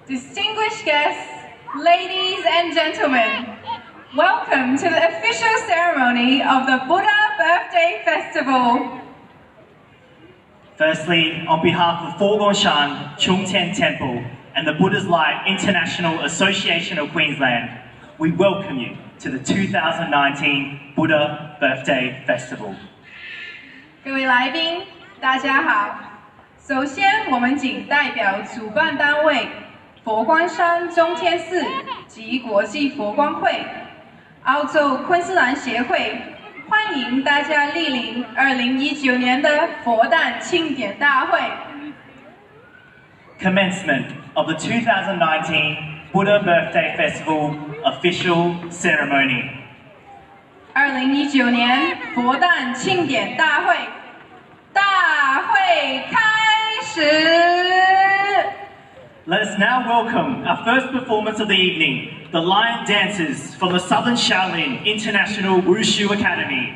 Distinguished guests, ladies and gentlemen, welcome to the official ceremony of the Buddha Birthday Festival. Firstly, on behalf of Forgonshan Chung Ten Temple and the Buddha's Light International Association of Queensland, we welcome you to the 2019 Buddha Birthday Festival. 各位来宾，大家好。首先，我们谨代表主办单位佛光山中天寺及国际佛光会、澳洲昆士兰协会，欢迎大家莅临2019年的佛诞庆典大会。Commencement of the 2019 Buddha Birthday Festival official ceremony. 2019年佛诞庆典大会，大会开始。Let us now welcome our first performance of the evening, the Lion Dancers from the Southern Shaolin International Wushu Academy.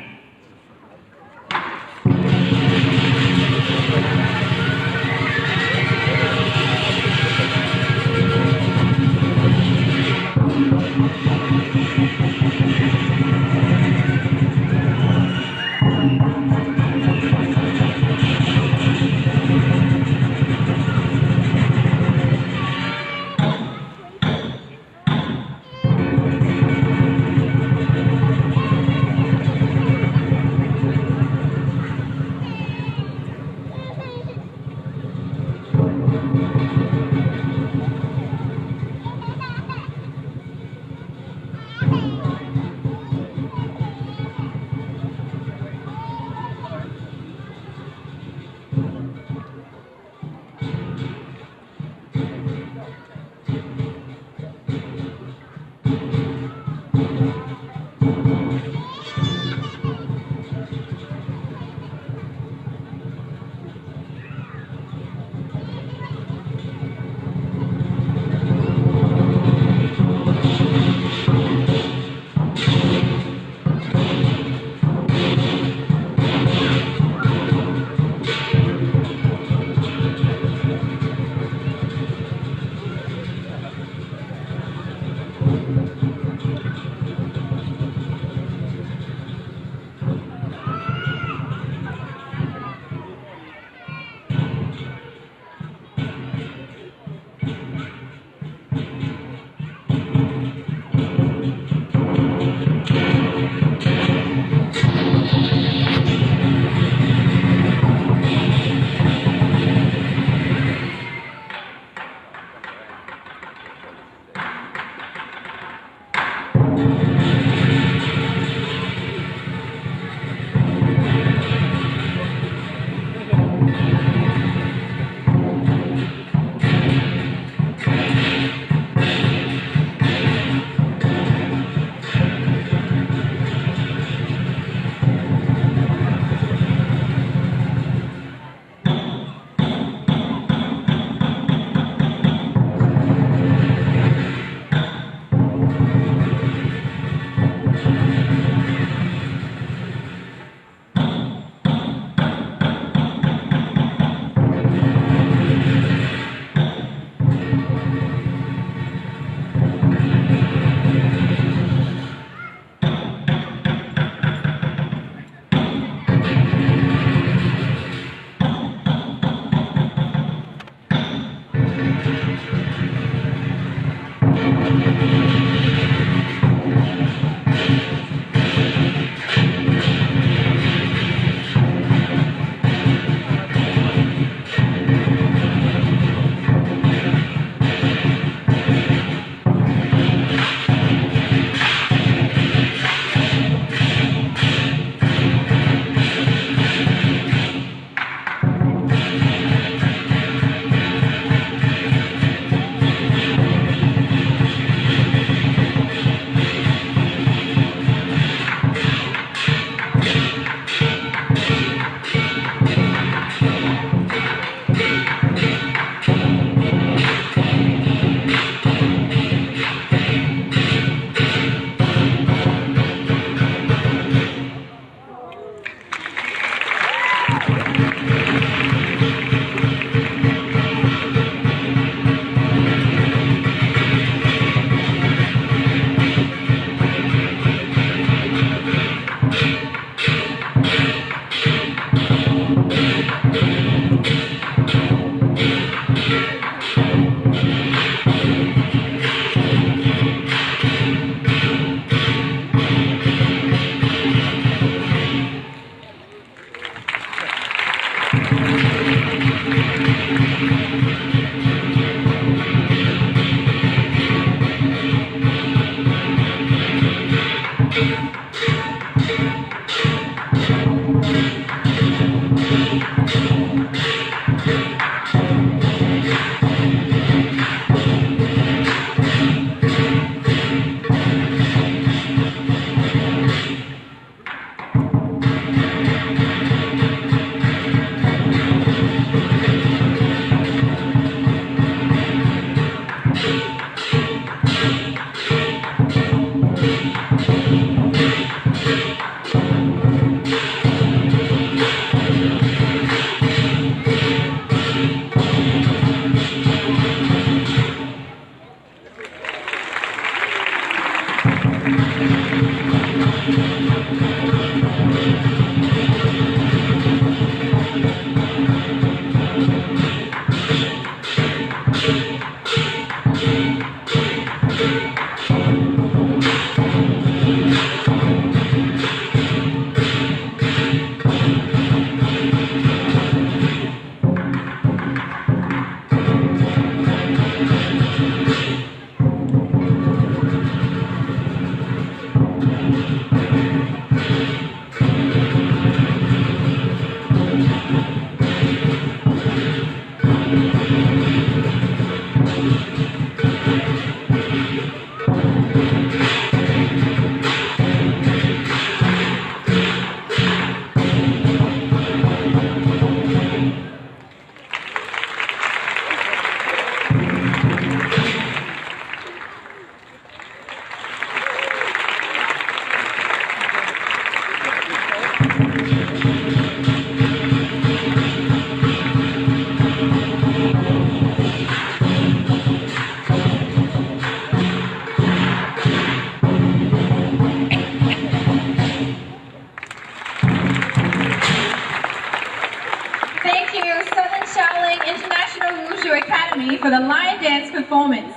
For the line dance performance.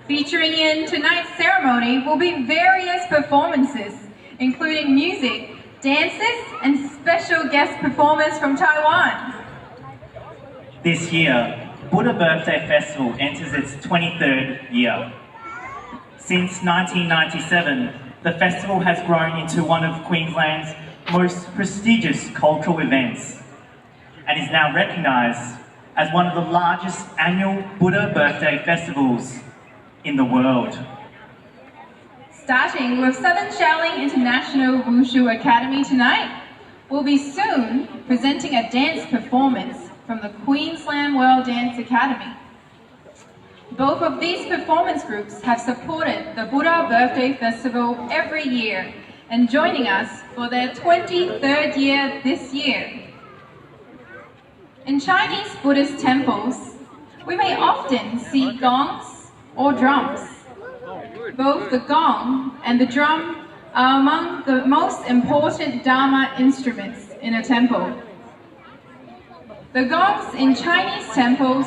Featuring in tonight's ceremony will be various performances, including music, dances, and special guest performers from Taiwan. This year, Buddha Birthday Festival enters its 23rd year. Since 1997, the festival has grown into one of Queensland's most prestigious cultural events and is now recognised as one of the largest annual Buddha birthday festivals in the world. Starting with Southern Shaolin International Wushu Academy tonight, we'll be soon presenting a dance performance from the Queensland World Dance Academy. Both of these performance groups have supported the Buddha Birthday Festival every year and joining us for their 23rd year this year. In Chinese Buddhist temples, we may often see gongs or drums. Both the gong and the drum are among the most important Dharma instruments in a temple. The gongs in Chinese temples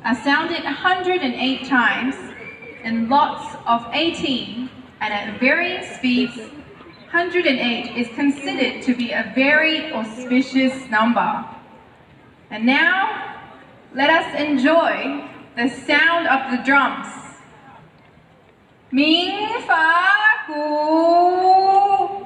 are sounded 108 times in lots of 18 and at varying speeds. 108 is considered to be a very auspicious number. And now, let us enjoy the sound of the drums. Ming Fa Gu.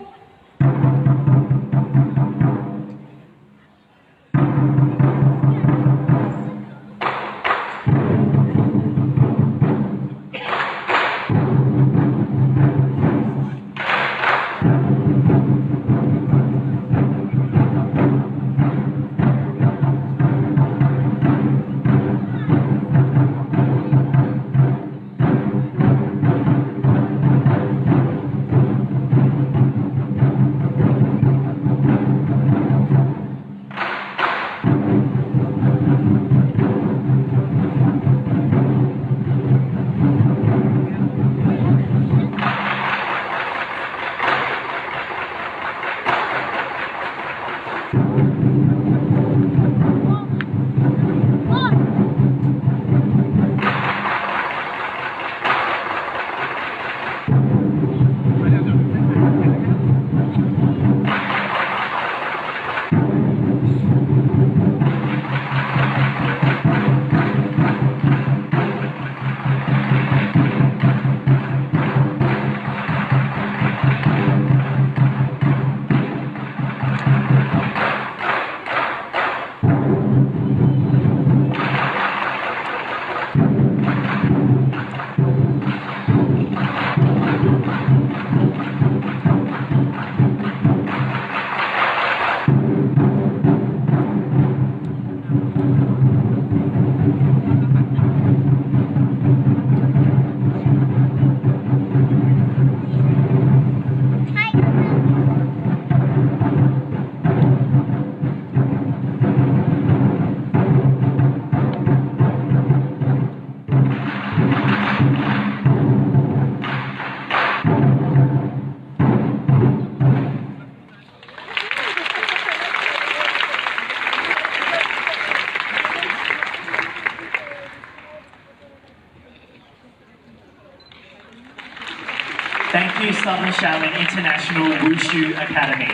Southern Shaolin International Wushu Academy.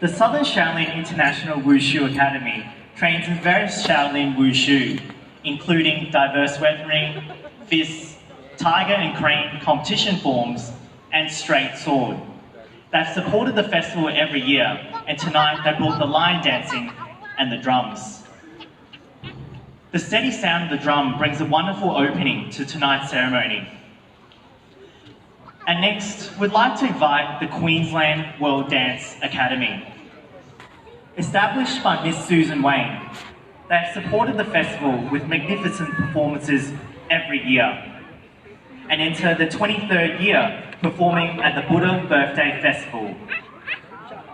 The Southern Shaolin International Wushu Academy trains in various Shaolin Wushu, including diverse weaponry, fists, tiger and crane competition forms, and straight sword. They've supported the festival every year, and tonight they brought the line dancing and the drums. The steady sound of the drum brings a wonderful opening to tonight's ceremony. And next, we'd like to invite the Queensland World Dance Academy. Established by Miss Susan Wayne, they have supported the festival with magnificent performances every year and enter the 23rd year performing at the Buddha Birthday Festival.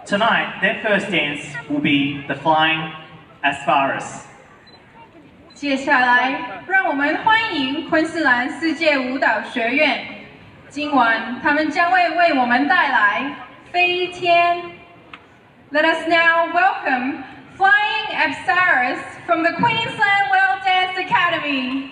Tonight, their first dance will be the Flying Asparagus. 接下来，让我们欢迎昆士兰世界舞蹈学院。今晚，他们将会为我们带来飞天。Let us now welcome Flying Asparagus from the Queensland World Dance Academy.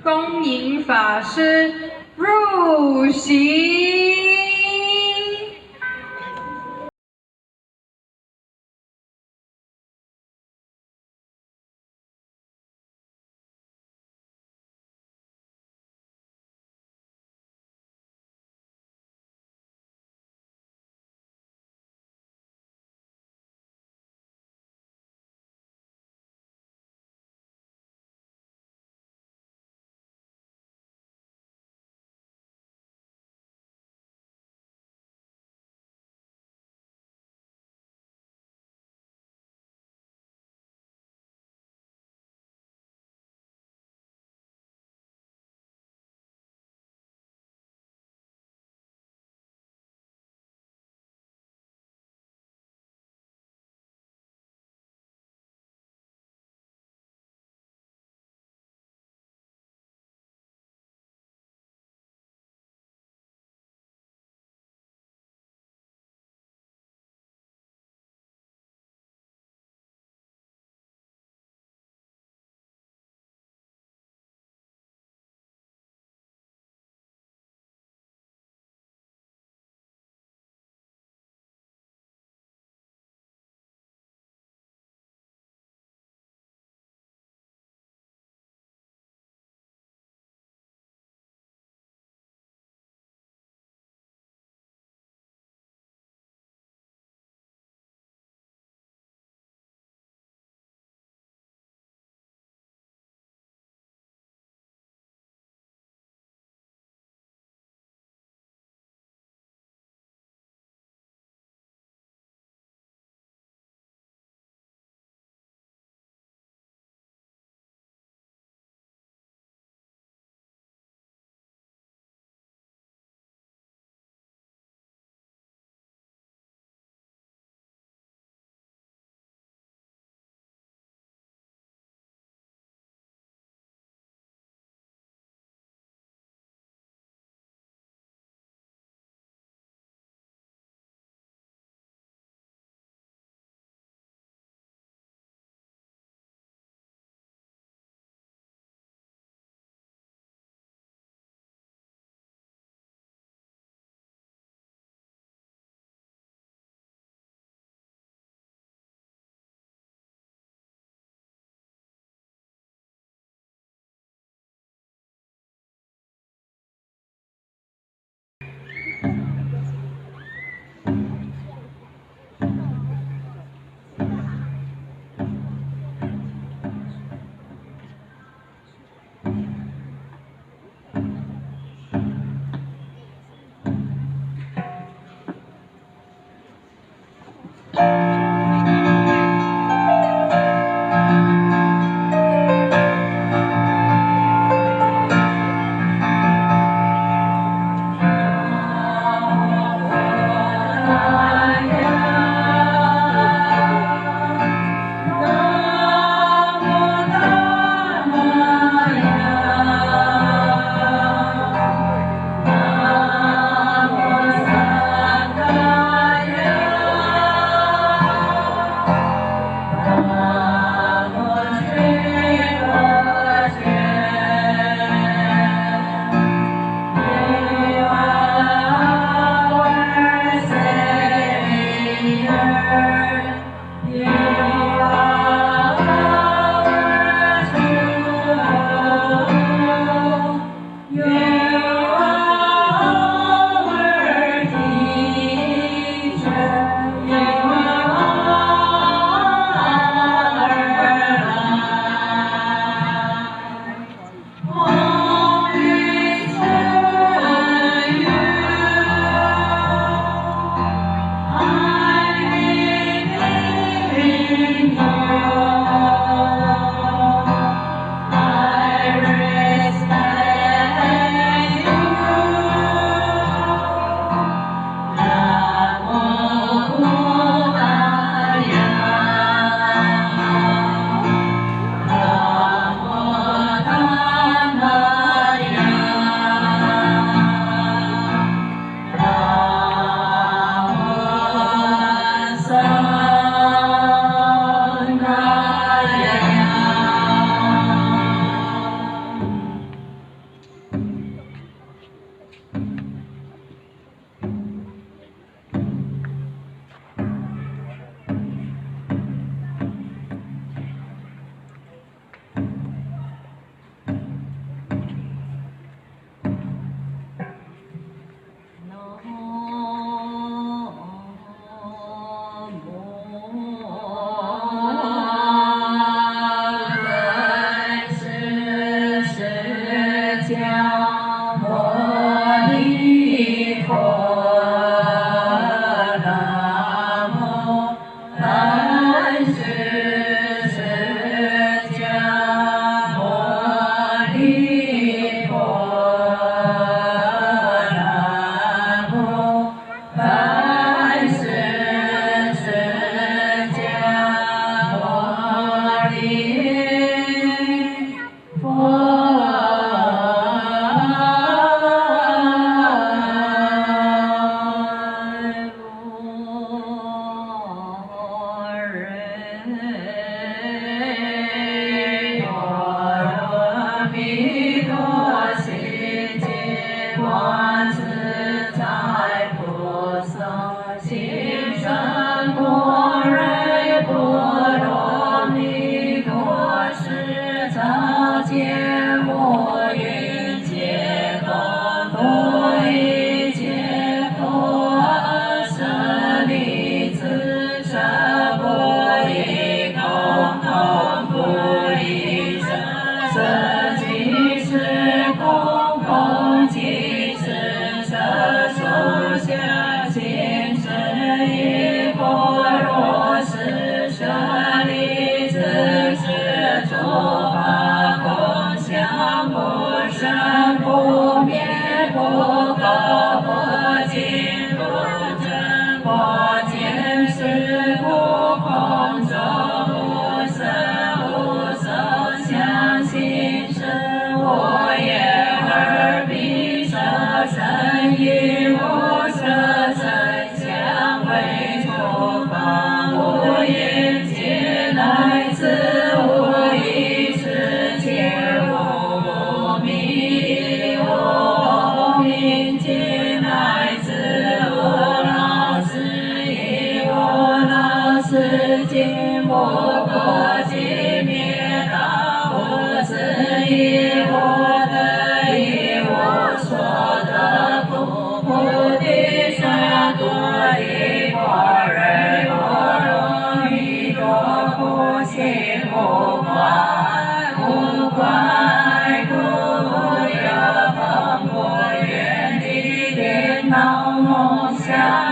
恭迎法师入席。见我云见佛佛一切佛舍利子舍不异空空不异色色即是空空即是色受想行识一般若是舍利子是诸法空相不生不灭不垢不净不真不见是不空中无色无受想行识我眼耳鼻舌身意无色声香味触法无眼界来自无意识界无迷无明界来自无老师亦无老师尽无过尽灭道无自亦无得亦无所得不菩提萨埵依般若波罗蜜多故心无挂无挂故有风不愿地颠倒梦想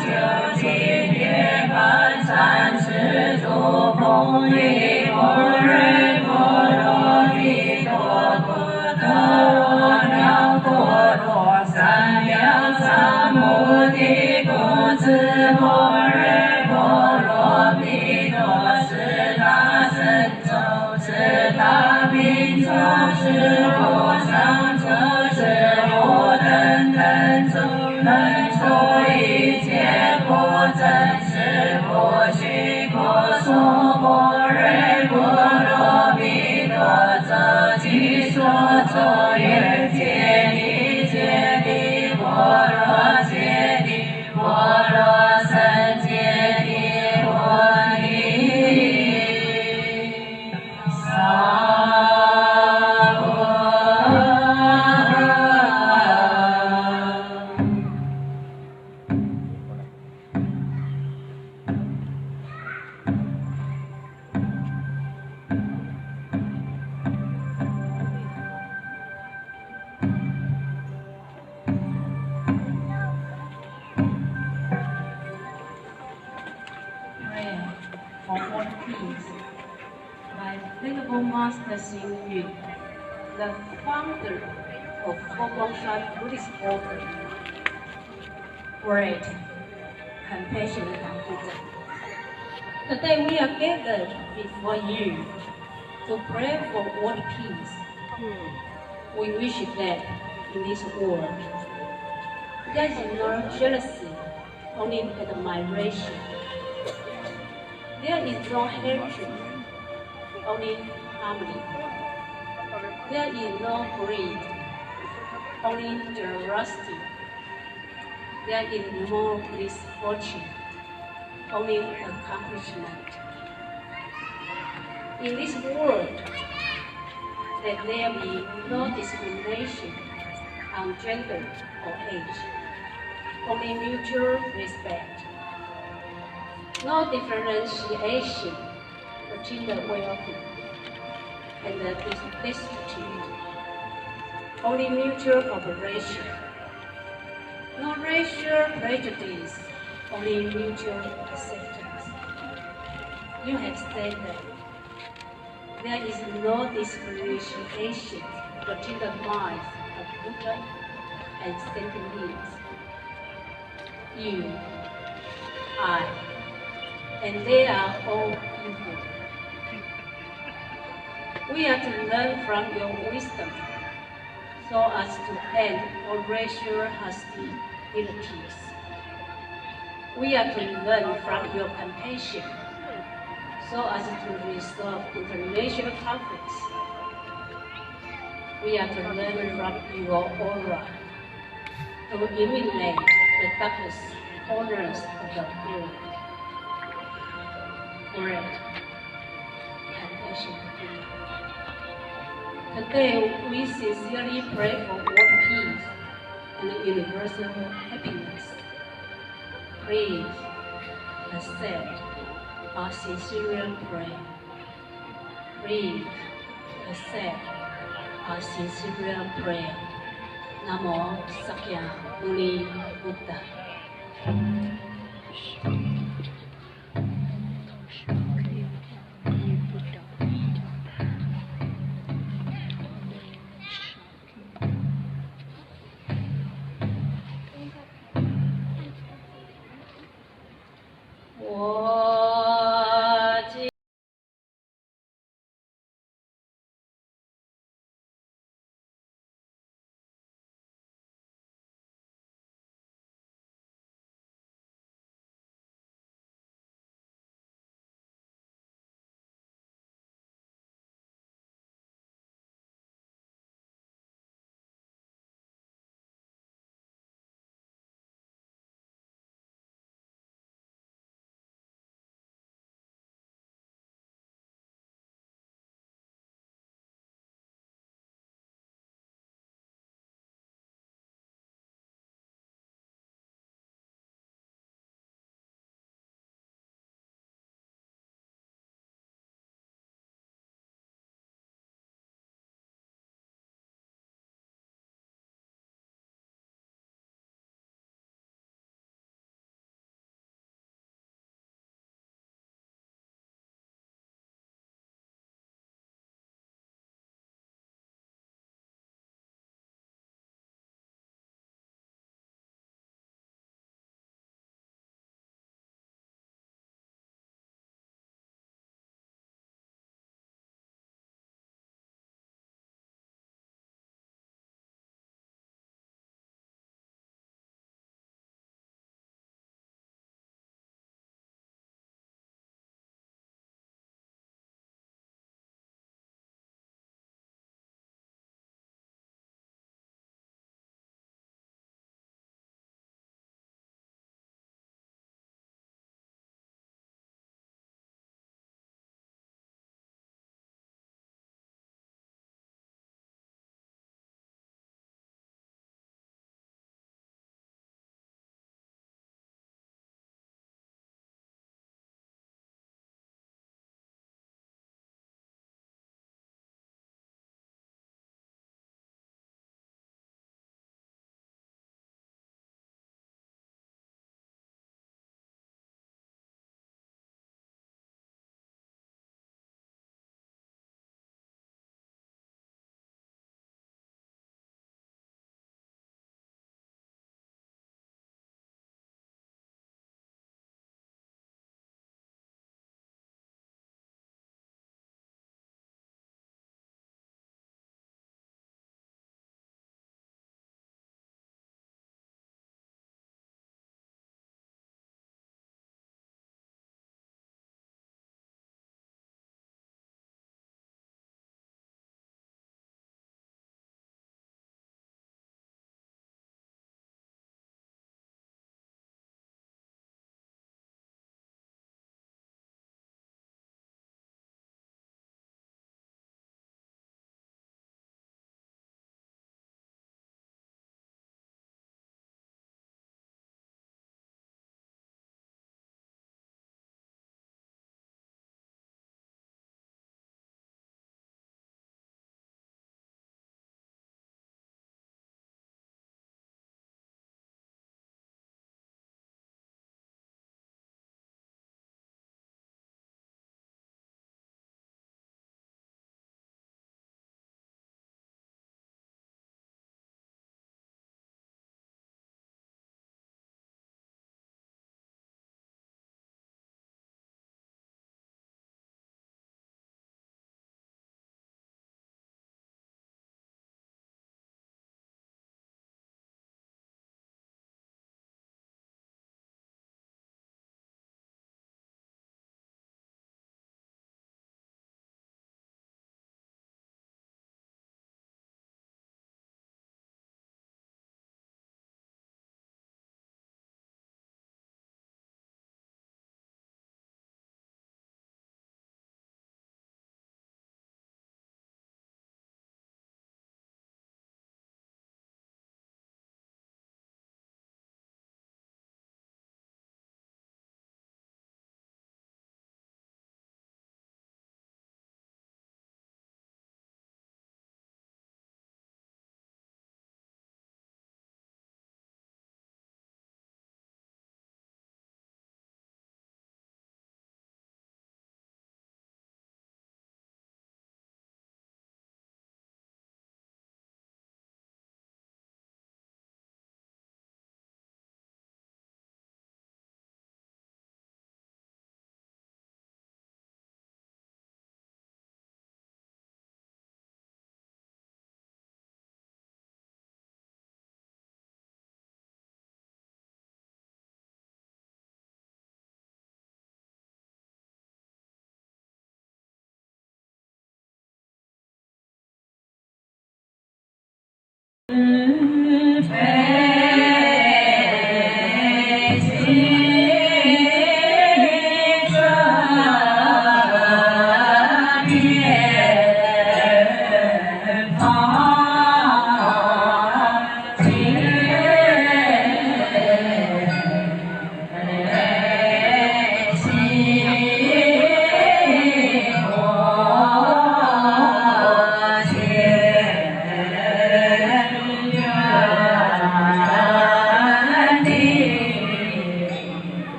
究竟涅槃三世诸佛依般若波罗蜜多故得我了多罗三藐三菩提故知般若波罗蜜多是大神咒是大明咒是无上咒是无等等咒能除一切不真实不虚不俗般若波罗蜜多则即说咒愿界地界地般若界地般若三界地般地萨婆Prayer for World Peace by Venerable Master Xing Yu, the founder of Foguangshan Buddhist Order. Great compassionate Buddha. Today we are gathered before you to pray for world peace. We wish that in this world there is no jealousy, only admiration. There is no hatred, only harmony. There is no greed, only generosity. There is no misfortune, only accomplishment. In this world, let there be no discrimination on gender or age, only mutual respect. No differentiation between the wealthy and the destitute, only mutual cooperation. No racial prejudice, only mutual acceptance. You have said that there is no differentiation between the minds of Buddha and sentient beings. You, I, and they are all equal. We are to learn from your wisdom so as to end all racial hostilities. We are to learn from your compassion so as to resolve international conflicts. We are to learn from your aura to eliminate the darkness corners of the world. Great compassion. Today, we sincerely pray for world peace and universal happiness. Please accept our sincere prayer. Please accept our sincere prayer. Namo Sakya Muni Buddha.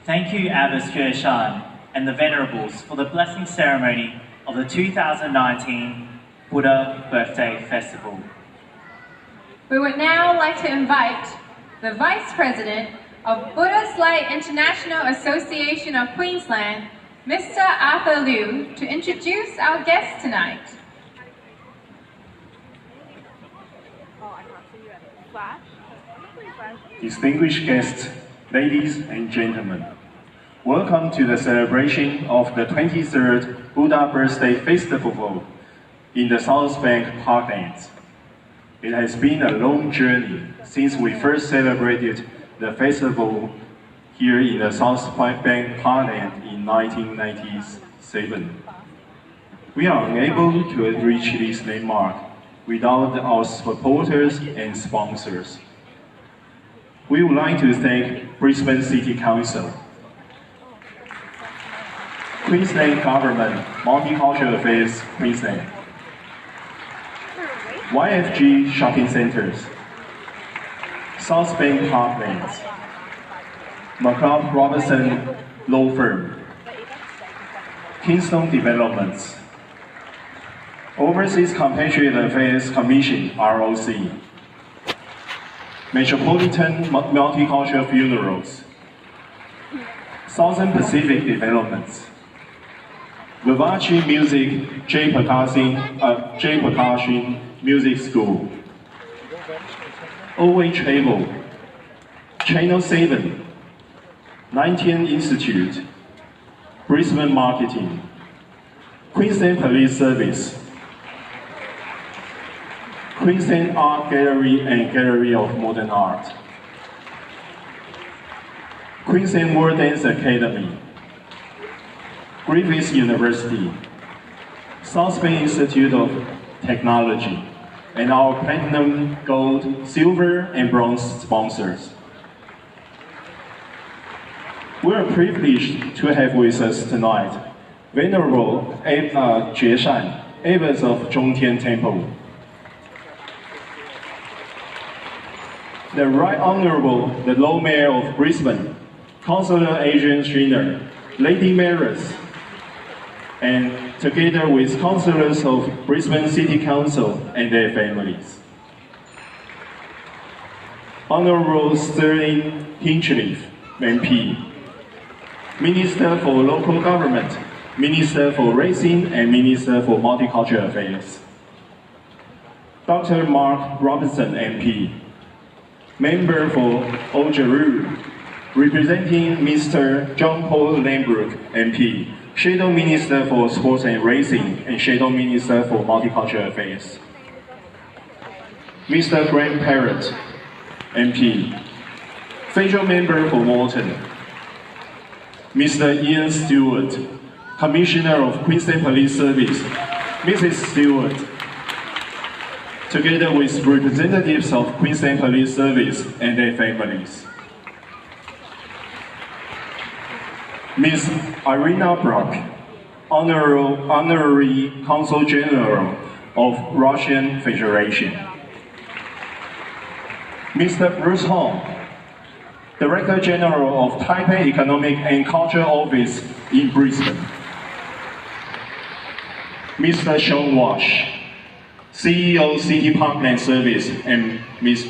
Thank you, Abbess Shan and the Venerables for the blessing ceremony of the 2019 Buddha Birthday Festival. We would now like to invite the Vice President of Buddhist Light International Association of Queensland, Mr. Arthur Liu, to introduce our guest tonight. Distinguished guests, ladies and gentlemen, welcome to the celebration of the 23rd Buddha Birthday Festival in the South Bank Parklands. It has been a long journey since we first celebrated the festival here in the South Bank Parkland in 1997. We are unable to reach this landmark without our supporters and sponsors. We would like to thank Brisbane City Council, Queensland Government, Multicultural Affairs Queensland, YFG Shopping Centres, South Bank Parklands, McLeod Robertson Law Firm, Kingston Developments, Overseas Compatriot Affairs Commission, ROC, Metropolitan Multicultural Funerals, Southern Pacific Developments, Vivace Music J. Prakashin Music School, OA Travel, Channel 7, 19 Institute, Brisbane Marketing, Queensland Police Service, Queensland Art Gallery and Gallery of Modern Art, Queensland World Dance Academy, Griffith University, South Bank Institute of Technology, and our platinum, gold, silver, and bronze sponsors. We are privileged to have with us tonight Venerable Jie Shan, Abbess of Zhongtian Temple, the Right Honourable, the Lord Mayor of Brisbane, Councillor Adrian Schreiner, Lady Mayoress, and together with councillors of Brisbane City Council and their families. Honourable Sterling Hinchliffe, MP, Minister for Local Government, Minister for Racing and Minister for Multicultural Affairs. Dr. Mark Robinson, MP, Member for Ogeru, representing Mr. John Paul Lambrook, MP, Shadow Minister for Sports and Racing and Shadow Minister for Multicultural Affairs. Mr. Graham Parrott, MP, Federal Member for Moreton. Mr. Ian Stewart, Commissioner of Queensland Police Service, Mrs. Stewart, together with representatives of Queensland Police Service and their families. Ms. Irina Brock, Honorary Consul General of Russian Federation. Mr. Bruce Hong, Director General of Taipei Economic and Cultural Office in Brisbane. Mr. Sean Walsh, CEO City Parkland Service, and Mrs.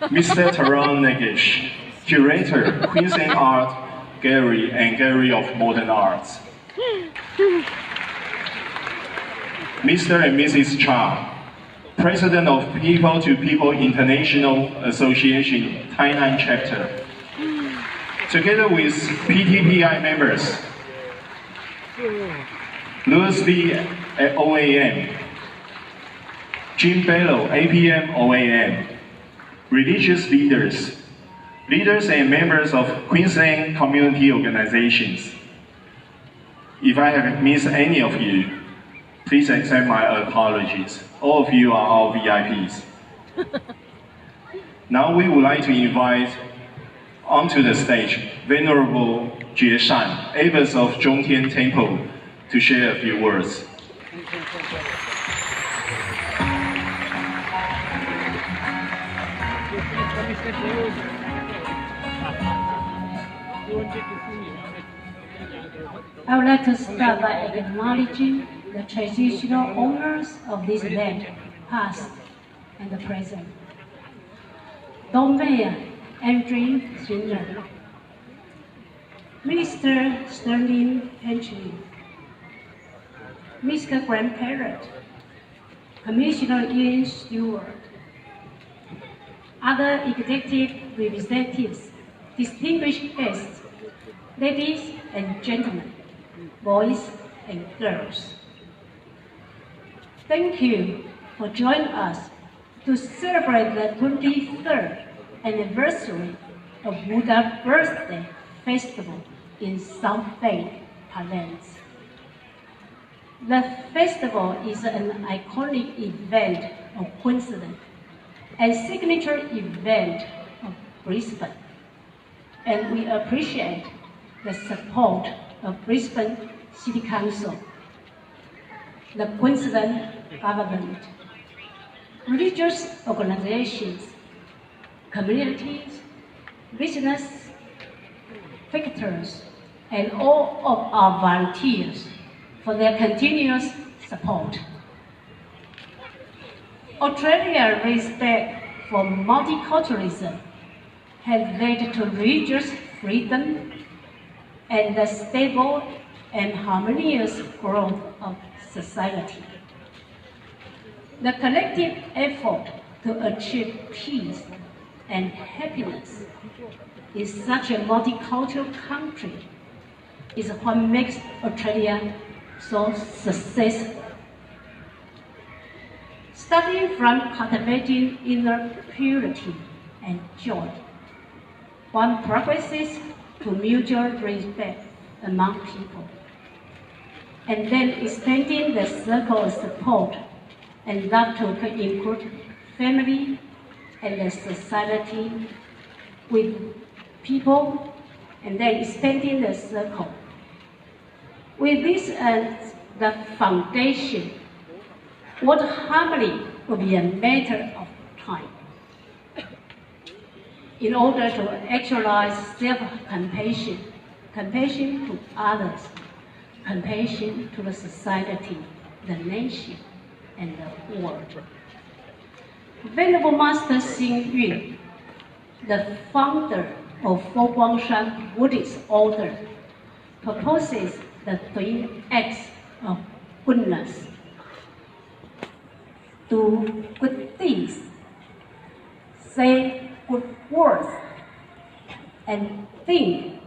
Mr. Taran Nagish, Curator, Queensland Art Gallery and Gallery of Modern Arts. Mr. and Mrs. Cha, President of People to People International Association, Tainan Chapter. Together with PTPI members, Louis Lee at OAM, Jim Bellow, APM OAM, religious leaders, leaders and members of Queensland community organizations. If I have missed any of you, please accept my apologies. All of you are our VIPs. Now we would like to invite onto the stage Venerable Jie Shan, abbess of Zhongtian Temple, to share a few words. I would like to start by acknowledging the traditional owners of this land, past and the present. Dom Mayor Andrew Swindler, Minister Sterling Penchley, Mr. Grandparent, Commissioner Ian Stewart, other executive representatives, distinguished guests, ladies and gentlemen, boys and girls. Thank you for joining us to celebrate the 23rd anniversary of Buddha's birthday festival in South Bank, Parlance. The festival is an iconic event of Queensland and signature event of Brisbane, and we appreciate the support of Brisbane City Council, the Queensland government, religious organizations, communities, business, victors, and all of our volunteers for their continuous support. Australia's respect for multiculturalism has led to religious freedom and the stable and harmonious growth of society. The collective effort to achieve peace and happiness in such a multicultural country is what makes Australia so successful. Starting from cultivating inner purity and joy, one progresses to mutual respect among people, and then extending the circle of support and love to include family and the society with people, and then extending the circle. With this as the foundation, what harmony will be a matter of time. In order to actualize self-compassion, compassion to others, compassion to the society, the nation, and the world. Venerable Master Xing Yun, the founder of Foguangshan Buddhist Order, proposes the 3 acts of goodness: do good things, say good words, and think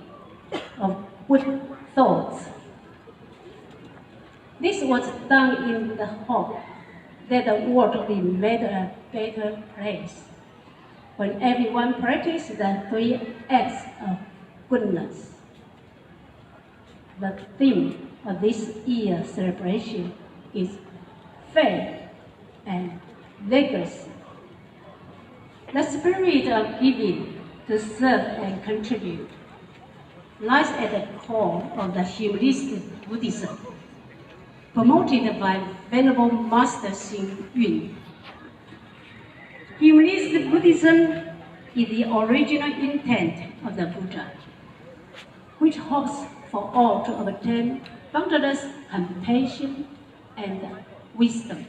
of good thoughts. This was done in the hope that the world will be made a better place when everyone practices the 3 acts of goodness. The theme of this year's celebration is faith and legacy. The spirit of giving to serve and contribute lies at the core of the humanistic Buddhism, promoted by Venerable Master Xing Yun. Humanistic Buddhism is the original intent of the Buddha, which hopes for all to obtain boundless compassion and wisdom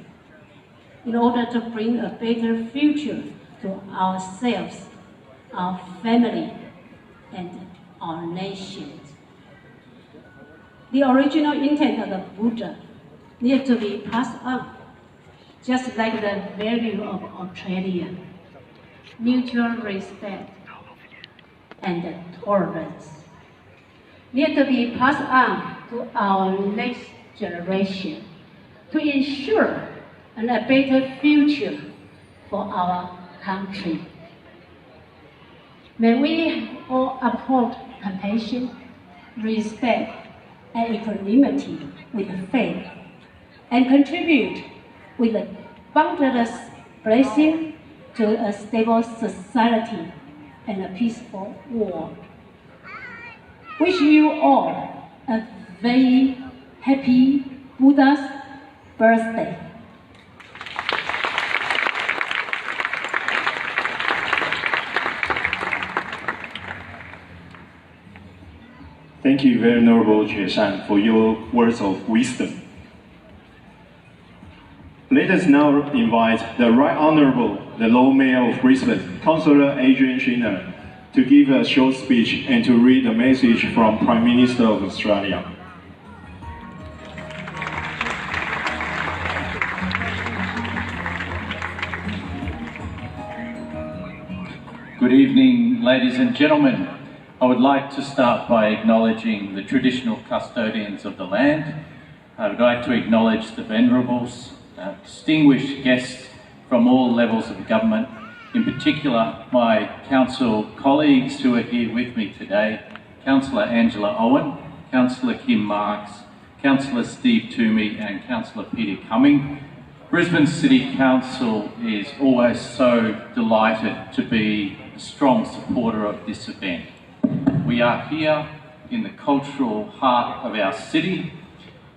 in order to bring a better future to ourselves, our family, and our nations. The original intent of the Buddha needs to be passed on, just like the value of Australia, mutual respect and tolerance need to be passed on to our next generation to ensure a better future for our country. May we all uphold compassion, respect, and equanimity with faith, and contribute with a boundless blessing to a stable society and a peaceful world. Wish you all a very happy Buddha's birthday. Thank you, Very Honorable Jue Shan, for your words of wisdom. Let us now invite the Right Honorable, the Lord Mayor of Brisbane, Councillor Adrian Schiner, to give a short speech and to read a message from Prime Minister of Australia. Good evening, ladies and gentlemen. I would like to start by acknowledging the traditional custodians of the land. I would like to acknowledge the venerables, distinguished guests from all levels of government, in particular my council colleagues who are here with me today, Councillor Angela Owen, Councillor Kim Marks, Councillor Steve Toomey and Councillor Peter Cumming. Brisbane City Council is always so delighted to be a strong supporter of this event. We are here in the cultural heart of our city,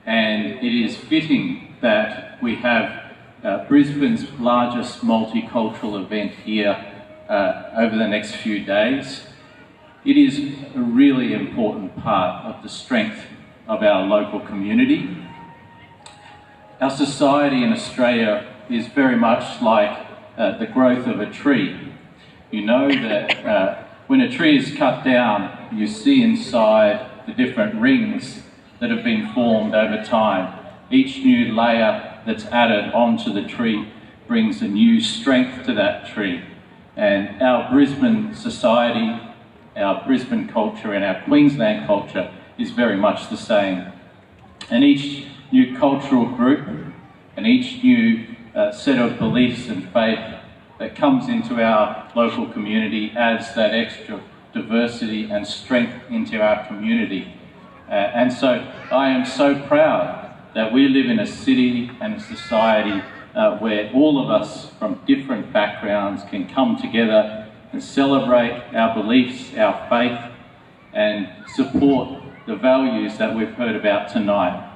and it is fitting that we have Brisbane's largest multicultural event here over the next few days. It is a really important part of the strength of our local community. Our society in Australia is very much like the growth of a tree. You know that when a tree is cut down, you see inside the different rings that have been formed over time. Each new layer that's added onto the tree brings a new strength to that tree. And our Brisbane society, our Brisbane culture and our Queensland culture is very much the same. And each new cultural group and each new set of beliefs and faith that comes into our local community adds that extra diversity and strength into our community. And so I am so proud that we live in a city and a society where all of us from different backgrounds can come together and celebrate our beliefs, our faith, and support the values that we've heard about tonight.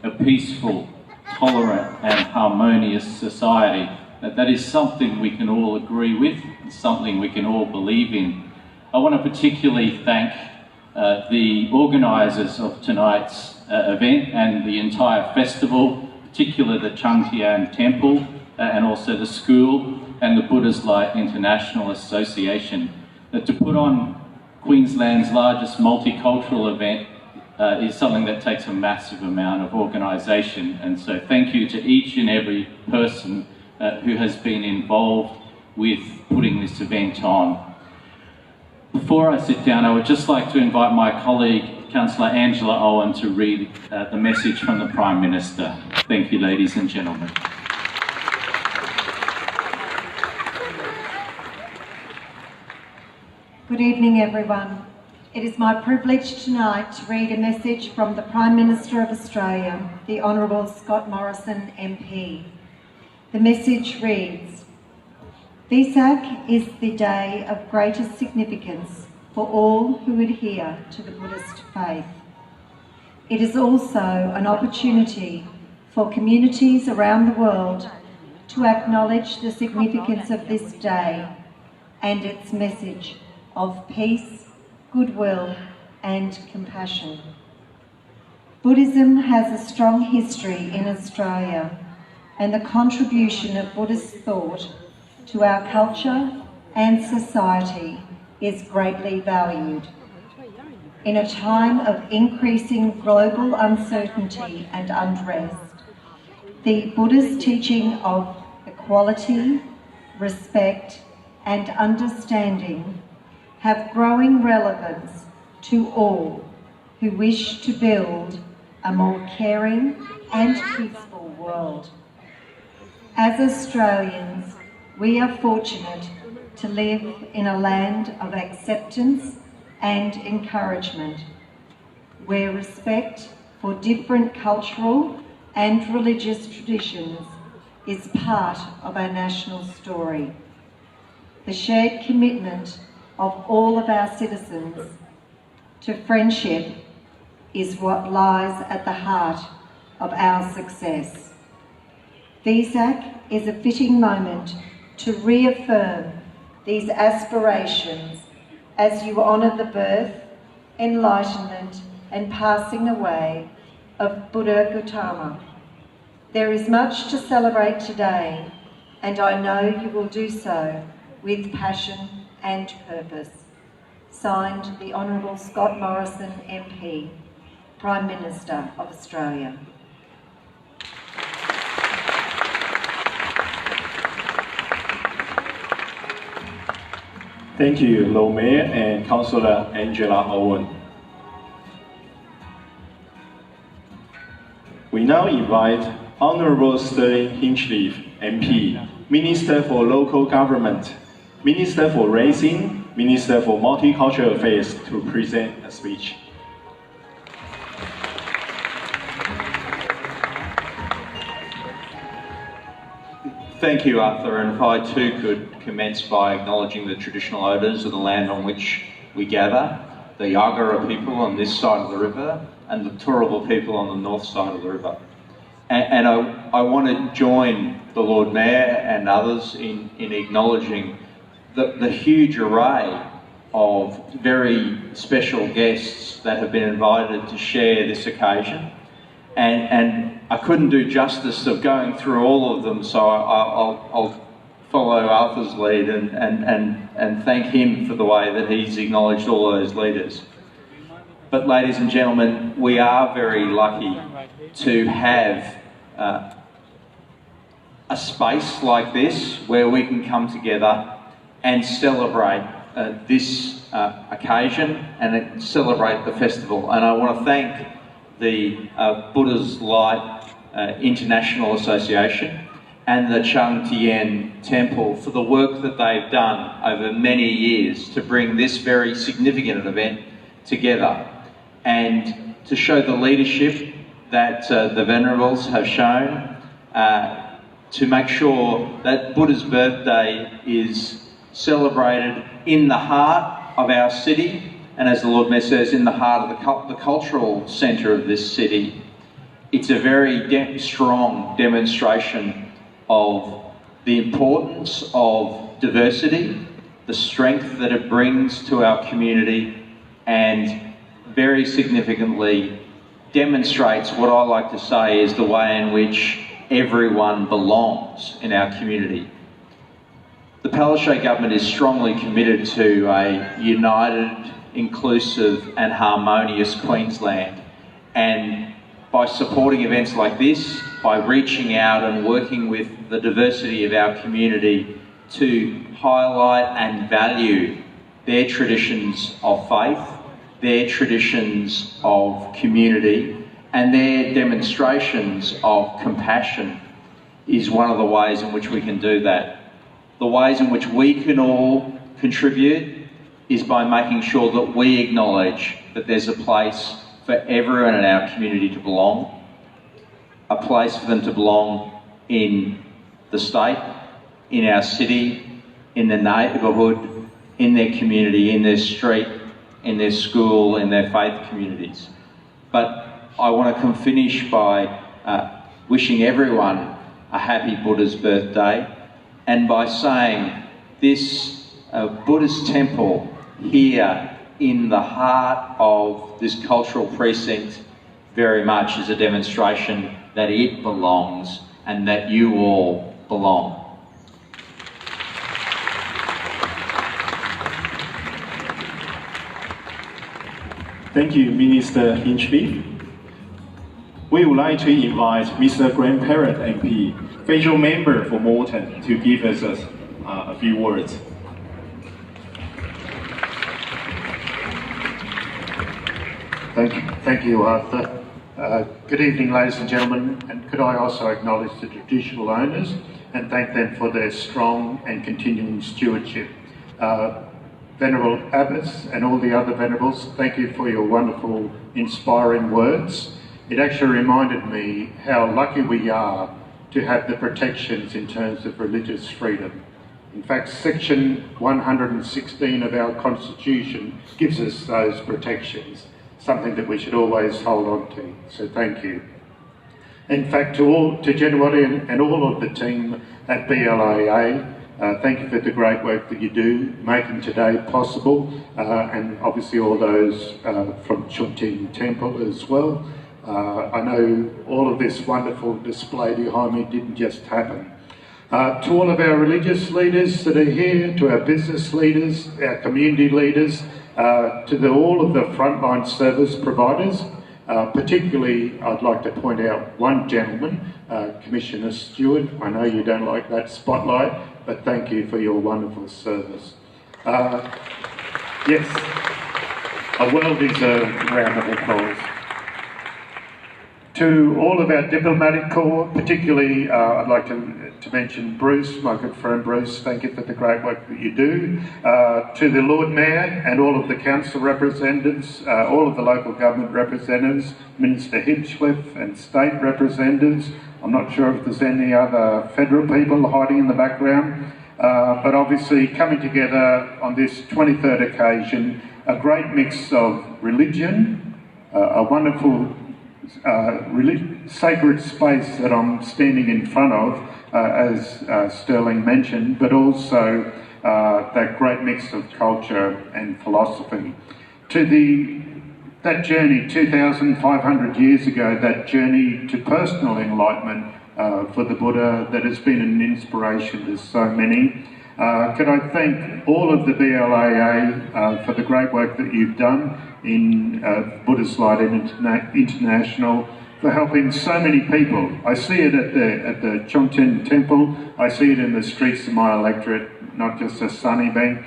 A peaceful, tolerant and harmonious society. That is something we can all agree with, and something we can all believe in. I want to particularly thank the organisers of tonight's event and the entire festival, particularly the Changtian Temple and also the school and the Buddha's Light International Association. To put on Queensland's largest multicultural event is something that takes a massive amount of organisation, and so thank you to each and every person who has been involved with putting this event on. Before I sit down, I would just like to invite my colleague, Councillor Angela Owen, to read the message from the Prime Minister. Thank you, ladies and gentlemen. Good evening, everyone. It is my privilege tonight to read a message from the Prime Minister of Australia, the Honourable Scott Morrison MP. The message reads, Vesak is the day of greatest significance for all who adhere to the Buddhist faith. It is also an opportunity for communities around the world to acknowledge the significance of this day and its message of peace, goodwill and compassion. Buddhism has a strong history in Australia, and the contribution of Buddhist thought to our culture and society is greatly valued. In a time of increasing global uncertainty and unrest, the Buddhist teaching of equality, respect and understanding have growing relevance to all who wish to build a more caring and peaceful world. As Australians, we are fortunate to live in a land of acceptance and encouragement, where respect for different cultural and religious traditions is part of our national story. The shared commitment of all of our citizens to friendship is what lies at the heart of our success. Vesak is a fitting moment to reaffirm these aspirations as you honour the birth, enlightenment and passing away of Buddha Gautama. There is much to celebrate today, and I know you will do so with passion and purpose. Signed, the Honourable Scott Morrison MP, Prime Minister of Australia. Thank you, Lord Mayor and Councillor Angela Owen. We now invite Honourable Sterling Hinchliffe, MP, Minister for Local Government, Minister for Raising, Minister for Multicultural Affairs to present a speech. Thank you, Arthur, and if I too could commence by acknowledging the traditional owners of the land on which we gather, the Yagara people on this side of the river and the Turrbal people on the north side of the river. And I want to join the Lord Mayor and others in acknowledging the huge array of very special guests that have been invited to share this occasion. And I couldn't do justice of going through all of them, so I'll follow Arthur's lead and thank him for the way that he's acknowledged all those leaders. But ladies and gentlemen, we are very lucky to have a space like this where we can come together and celebrate this occasion and celebrate the festival. And I want to thank the Buddha's Light International Association and the Chang Tien Temple for the work that they've done over many years to bring this very significant event together and to show the leadership that the Venerables have shown to make sure that Buddha's birthday is celebrated in the heart of our city, and as the Lord Mayor says, in the heart of the cultural centre of this city. It's a very strong demonstration of the importance of diversity, the strength that it brings to our community, and very significantly demonstrates what I like to say is the way in which everyone belongs in our community. The Palaszczuk government is strongly committed to a united, inclusive and harmonious Queensland, and by supporting events like this, by reaching out and working with the diversity of our community to highlight and value their traditions of faith, their traditions of community and their demonstrations of compassion is one of the ways in which we can do that. The ways in which we can all contribute is by making sure that we acknowledge that there's a place for everyone in our community to belong, a place for them to belong in the state, in our city, in the neighbourhood, in their community, in their street, in their school, in their faith communities. But I want to finish by wishing everyone a happy Buddha's birthday, and by saying this Buddhist temple here in the heart of this cultural precinct very much is a demonstration that it belongs and that you all belong. Thank you, Minister Hinchby. We would like to invite Mr. Graham Parrott MP, federal member for Moreton, to give us a few words. Thank you, Arthur. Good evening, ladies and gentlemen, and could I also acknowledge the traditional owners and thank them for their strong and continuing stewardship. Venerable Abbots and all the other Venerables, thank you for your wonderful, inspiring words. It actually reminded me how lucky we are to have the protections in terms of religious freedom. In fact, Section 116 of our Constitution gives us those protections, something that we should always hold on to, so thank you. In fact, to Genowati and all of the team at BLAA, thank you for the great work that you do, making today possible, and obviously all those from Chun Tin Temple as well. I know all of this wonderful display behind me didn't just happen. To all of our religious leaders that are here, to our business leaders, our community leaders, to all of the frontline service providers, particularly I'd like to point out one gentleman, Commissioner Stewart. I know you don't like that spotlight, but thank you for your wonderful service. Yes, a well-deserved round of applause. To all of our diplomatic corps, particularly I'd like to mention Bruce, my good friend Bruce, thank you for the great work that you do. To the Lord Mayor and all of the council representatives, all of the local government representatives, Minister Hinchcliffe and state representatives. I'm not sure if there's any other federal people hiding in the background, but obviously coming together on this 23rd occasion, a great mix of religion, a wonderful sacred space that I'm standing in front of, as Sterling mentioned, but also that great mix of culture and philosophy. To that journey 2,500 years ago, that journey to personal enlightenment for the Buddha that has been an inspiration to so many. Could I thank all of the BLAA for the great work that you've done in Buddhist Light International, for helping so many people. I see it at the Chun Tin Temple, I see it in the streets of my electorate, not just a Sunnybank.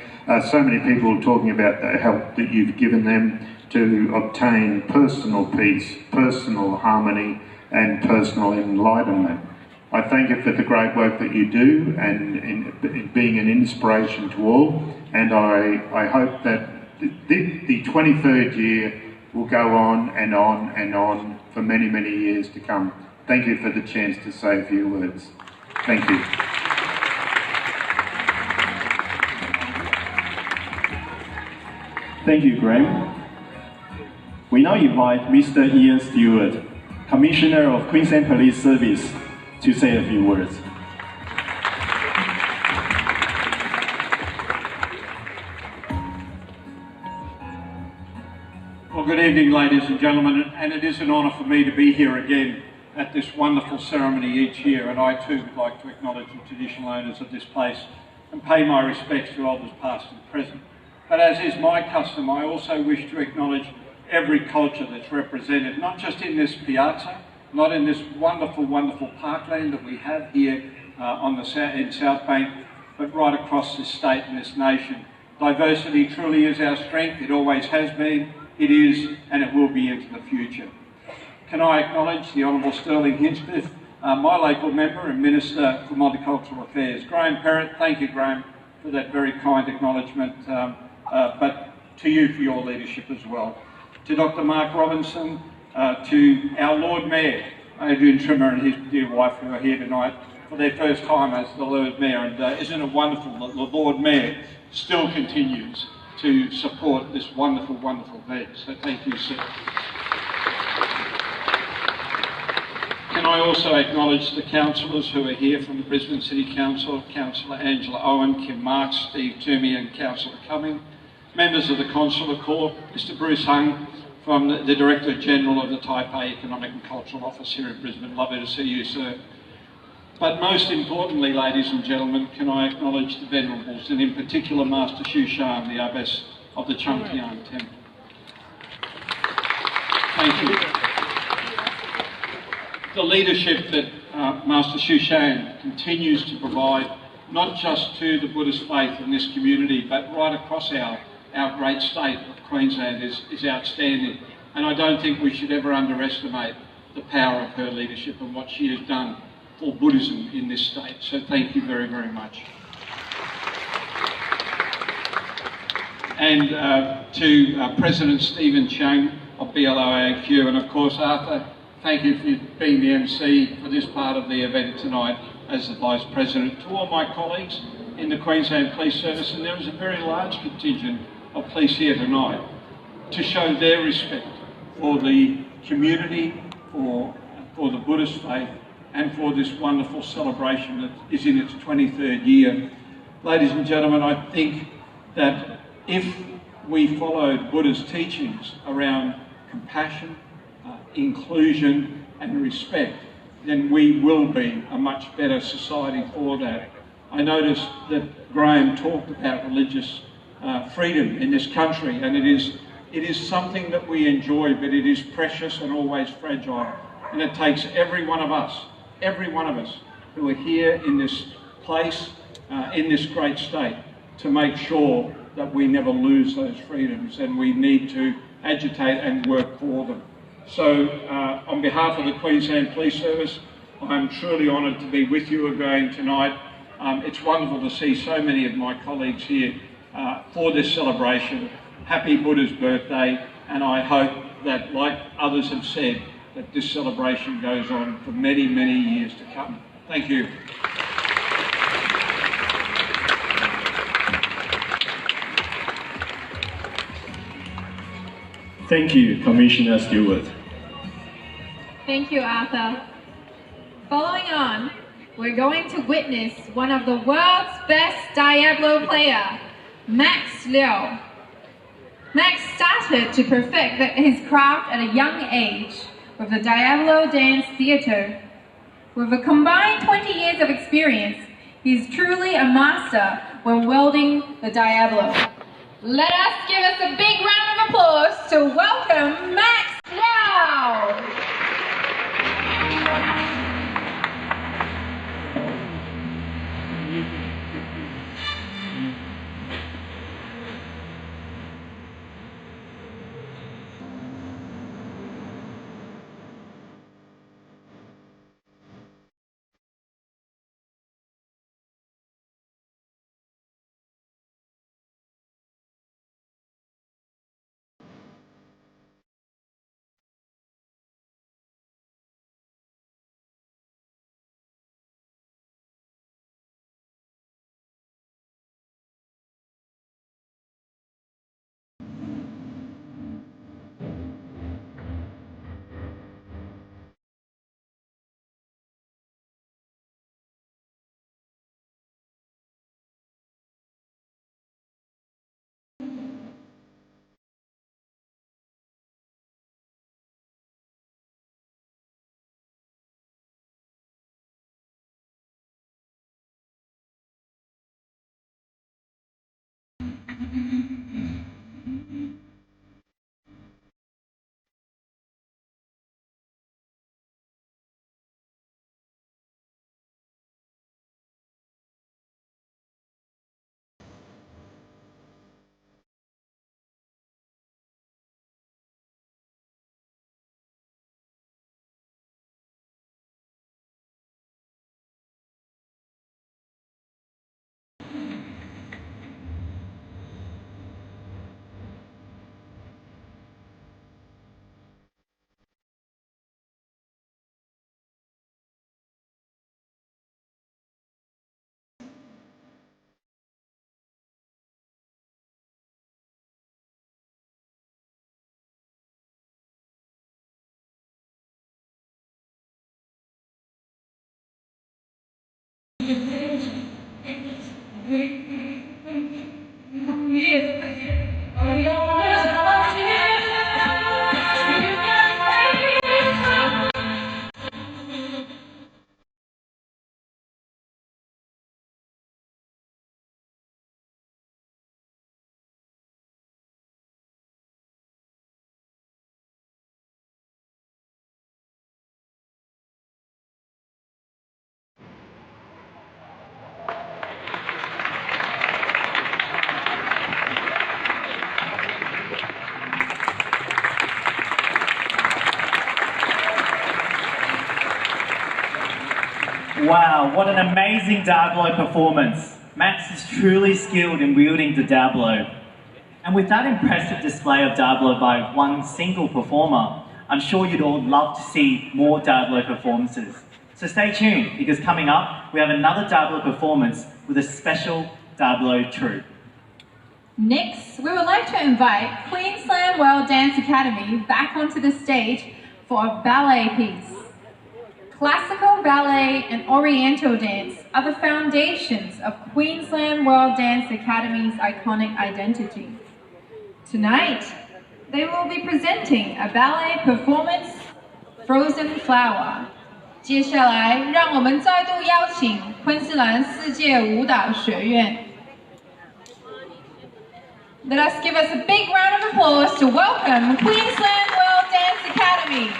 So many people talking about the help that you've given them to obtain personal peace, personal harmony and personal enlightenment. I thank you for the great work that you do and in being an inspiration to all, and I hope that the 23rd year will go on and on and on for many, many years to come. Thank you for the chance to say a few words. Thank you. Thank you, Graham. We now invite Mr. Ian Stewart, Commissioner of Queensland Police Service, to say a few words. Well, good evening, ladies and gentlemen, and it is an honour for me to be here again at this wonderful ceremony each year, and I too would like to acknowledge the traditional owners of this place and pay my respects to elders past and present. But as is my custom, I also wish to acknowledge every culture that's represented, not just in this piazza, not in this wonderful, wonderful parkland that we have here in South Bank, but right across this state and this nation. Diversity truly is our strength. It always has been, it is, and it will be into the future. Can I acknowledge the Honourable Sterling Hinchcliffe, my local member and Minister for Multicultural Affairs. Graham Parrott, thank you, Graham, for that very kind acknowledgement. but to you for your leadership as well. To Dr. Mark Robinson, to our Lord Mayor, Adrian Trimmer and his dear wife who are here tonight for their first time as the Lord Mayor. And isn't it wonderful that the Lord Mayor still continues to support this wonderful, wonderful event. So thank you, sir. Can I also acknowledge the councillors who are here from the Brisbane City Council, Councillor Angela Owen, Kim Marks, Steve Toomey and Councillor Cumming, members of the Consular Corps, Mr Bruce Hung from the Director General of the Taipei Economic and Cultural Office here in Brisbane. Lovely to see you, sir. But most importantly, ladies and gentlemen, can I acknowledge the Venerables, and in particular Master Shu Shan, the Abbess of the Changtian Temple. Thank you. The leadership that Master Shu Shan continues to provide, not just to the Buddhist faith in this community, but right across our great state of Queensland is outstanding. And I don't think we should ever underestimate the power of her leadership and what she has done for Buddhism in this state. So thank you very, very much. And to President Stephen Chung of BLOAQ, and of course Arthur, thank you for being the MC for this part of the event tonight as the Vice President. To all my colleagues in the Queensland Police Service, and there is a very large contingent of police here tonight, to show their respect for the community, for the Buddhist faith, and for this wonderful celebration that is in its 23rd year. Ladies and gentlemen, I think that if we followed Buddha's teachings around compassion, inclusion and respect, then we will be a much better society for that. I noticed that Graham talked about religious freedom in this country, and it is something that we enjoy, but it is precious and always fragile. And it takes every one of us who are here in this place, in this great state, to make sure that we never lose those freedoms, and we need to agitate and work for them. So on behalf of the Queensland Police Service, I'm truly honoured to be with you again tonight. It's wonderful to see so many of my colleagues here for this celebration. Happy Buddha's birthday, and I hope that, like others have said, that this celebration goes on for many, many years to come. Thank you. Thank you, Commissioner Stewart. Thank you, Arthur. Following on, we're going to witness one of the world's best Diablo player, Max Liu. Max started to perfect his craft at a young age with the Diablo Dance Theatre. With a combined 20 years of experience, he's truly a master when wielding the Diablo. Let us give us a big round of applause to welcome Max Liu! Wow, what an amazing Diablo performance. Max is truly skilled in wielding the Diablo. And with that impressive display of Diablo by one single performer, I'm sure you'd all love to see more Diablo performances. So stay tuned, because coming up, we have another Diablo performance with a special Diablo troupe. Next, we would like to invite Queensland World Dance Academy back onto the stage for a ballet piece. Classical ballet and Oriental dance are the foundations of Queensland World Dance Academy's iconic identity. Tonight, they will be presenting a ballet performance, Frozen Flower. 接下来，让我们再度邀请昆士兰世界舞蹈学院。Let us give us a big round of applause to welcome Queensland World Dance Academy.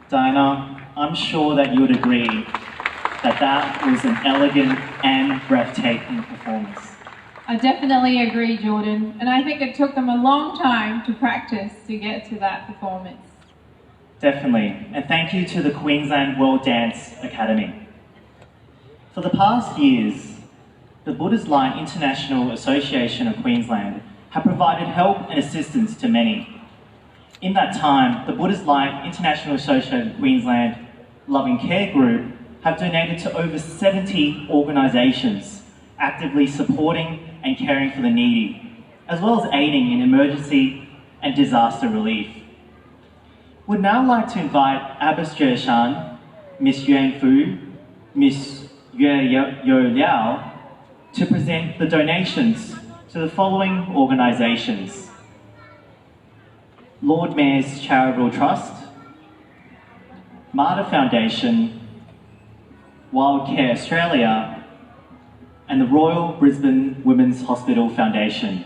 Diana, I'm sure that you would agree that that was an elegant and breathtaking performance. I definitely agree, Jordan, and I think it took them a long time to practice to get to that performance. Definitely, and thank you to the Queensland World Dance Academy. For the past years, the Buddha's Light International Association of Queensland have provided help and assistance to many. In that time, the Buddha's Light International Association of Queensland Loving Care Group have donated to over 70 organisations actively supporting and caring for the needy, as well as aiding in emergency and disaster relief. We'd now like to invite Abbas Jershan, Miss Yuan Fu, Miss Yo Liao to present the donations to the following organisations: Lord Mayor's Charitable Trust, Martyr Foundation, Wildcare Australia, and the Royal Brisbane Women's Hospital Foundation.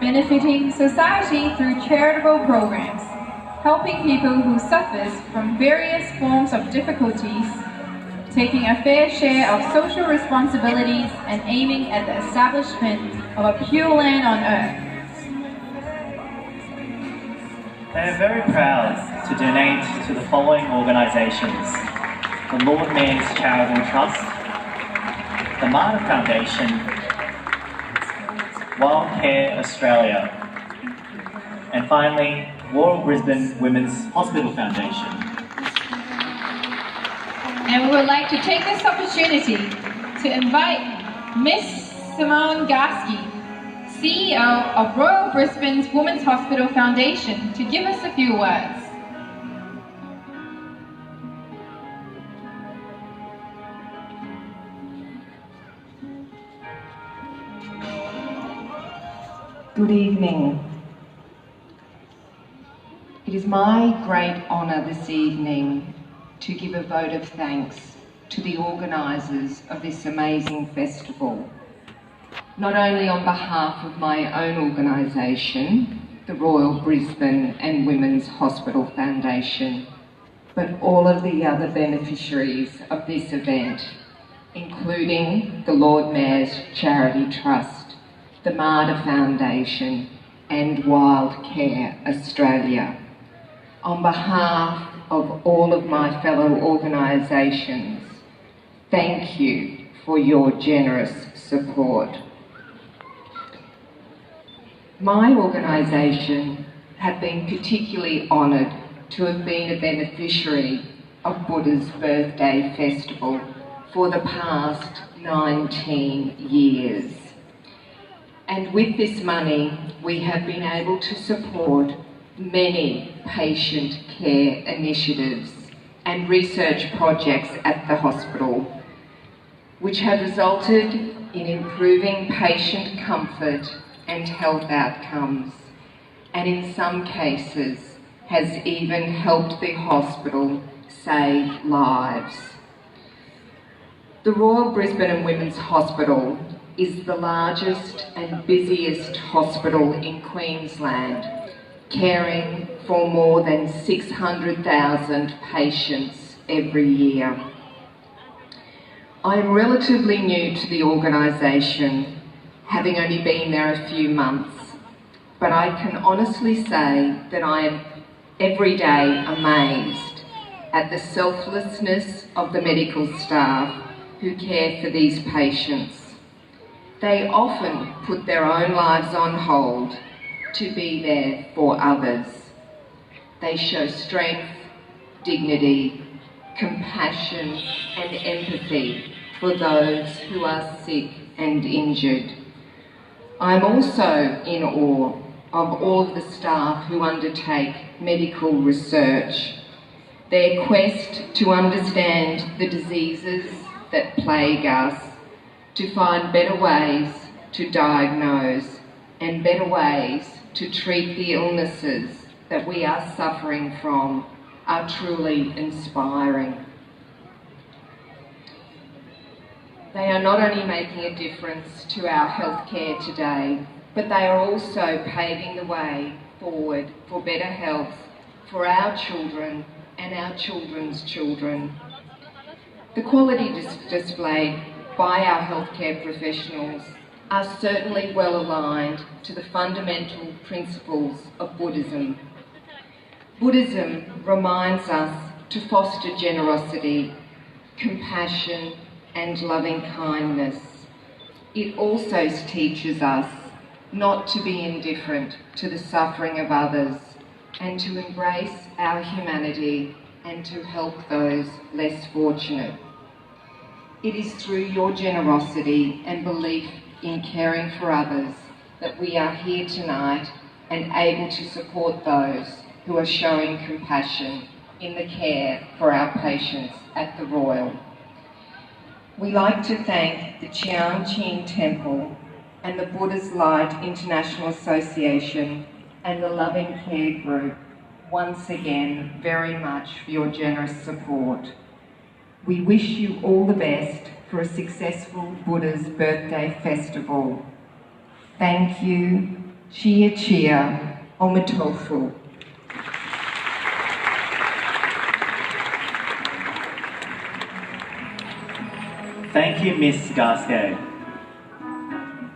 Benefiting society through charitable programs, helping people who suffer from various forms of difficulties, taking a fair share of social responsibilities and aiming at the establishment of a pure land on earth. They are very proud to donate to the following organisations: the Lord Mayor's Charitable Trust, the Martyr Foundation, Wildcare Australia, and finally, Royal Brisbane Women's Hospital Foundation. And we would like to take this opportunity to invite Miss Simone Gasky, CEO of Royal Brisbane's Women's Hospital Foundation, to give us a few words. Good evening. It is my great honour this evening to give a vote of thanks to the organisers of this amazing festival, not only on behalf of my own organisation, the Royal Brisbane and Women's Hospital Foundation, but all of the other beneficiaries of this event, including the Lord Mayor's Charity Trust, the Martyr Foundation and Wildcare Australia. On behalf of all of my fellow organisations, thank you for your generous support. My organisation have been particularly honoured to have been a beneficiary of Buddha's Birthday Festival for the past 19 years. And with this money, we have been able to support many patient care initiatives and research projects at the hospital, which have resulted in improving patient comfort and health outcomes, and in some cases has even helped the hospital save lives. The Royal Brisbane and Women's Hospital is the largest and busiest hospital in Queensland, caring for more than 600,000 patients every year. I am relatively new to the organisation, having only been there a few months, but I can honestly say that I am every day amazed at the selflessness of the medical staff who care for these patients. They often put their own lives on hold to be there for others. They show strength, dignity, compassion and empathy for those who are sick and injured. I'm also in awe of all of the staff who undertake medical research. Their quest to understand the diseases that plague us, to find better ways to diagnose and better ways to treat the illnesses that we are suffering from are truly inspiring. They are not only making a difference to our healthcare today, but they are also paving the way forward for better health for our children and our children's children. The quality displayed by our healthcare professionals are certainly well aligned to the fundamental principles of Buddhism. Buddhism reminds us to foster generosity, compassion and loving kindness. It also teaches us not to be indifferent to the suffering of others and to embrace our humanity and to help those less fortunate. It is through your generosity and belief in caring for others that we are here tonight and able to support those who are showing compassion in the care for our patients at the Royal. We like to thank the Chiang Chin Temple and the Buddha's Light International Association and the Loving Care Group once again very much for your generous support. We wish you all the best for a successful Buddha's Birthday Festival. Thank you. Cheer, cheer. Omatofu. Thank you, Ms. Garske.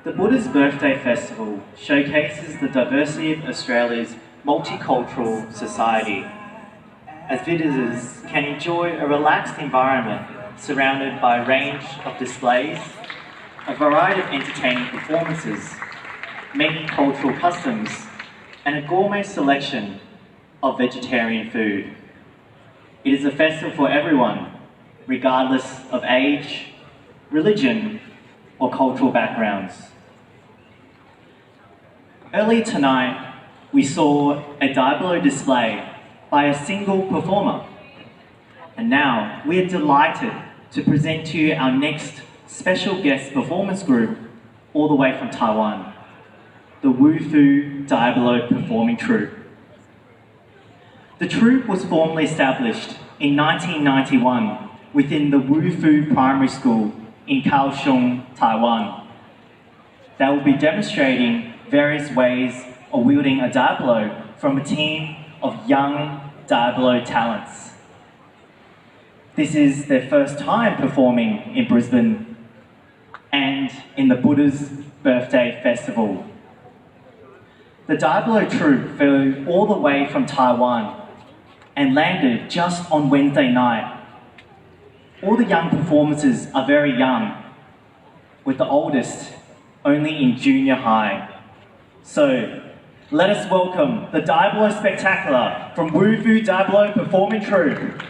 The Buddha's Birthday Festival showcases the diversity of Australia's multicultural society, as visitors can enjoy a relaxed environment surrounded by a range of displays, a variety of entertaining performances, many cultural customs, and a gourmet selection of vegetarian food. It is a festival for everyone, regardless of age, religion, or cultural backgrounds. Earlier tonight, we saw a Diablo display by a single performer. And now, we are delighted to present to you our next special guest performance group, all the way from Taiwan, the Wu Fu Diablo Performing Troupe. The troupe was formally established in 1991 within the Wu Fu Primary School in Kaohsiung, Taiwan. They will be demonstrating various ways of wielding a Diablo from a team of young Diablo talents. This is their first time performing in Brisbane and in the Buddha's Birthday Festival. The Diablo troupe flew all the way from Taiwan and landed just on Wednesday night. All the young performances are very young, with the oldest only in junior high. So, let us welcome the Diablo Spectacular from Woo Fu Diablo Performing Troupe.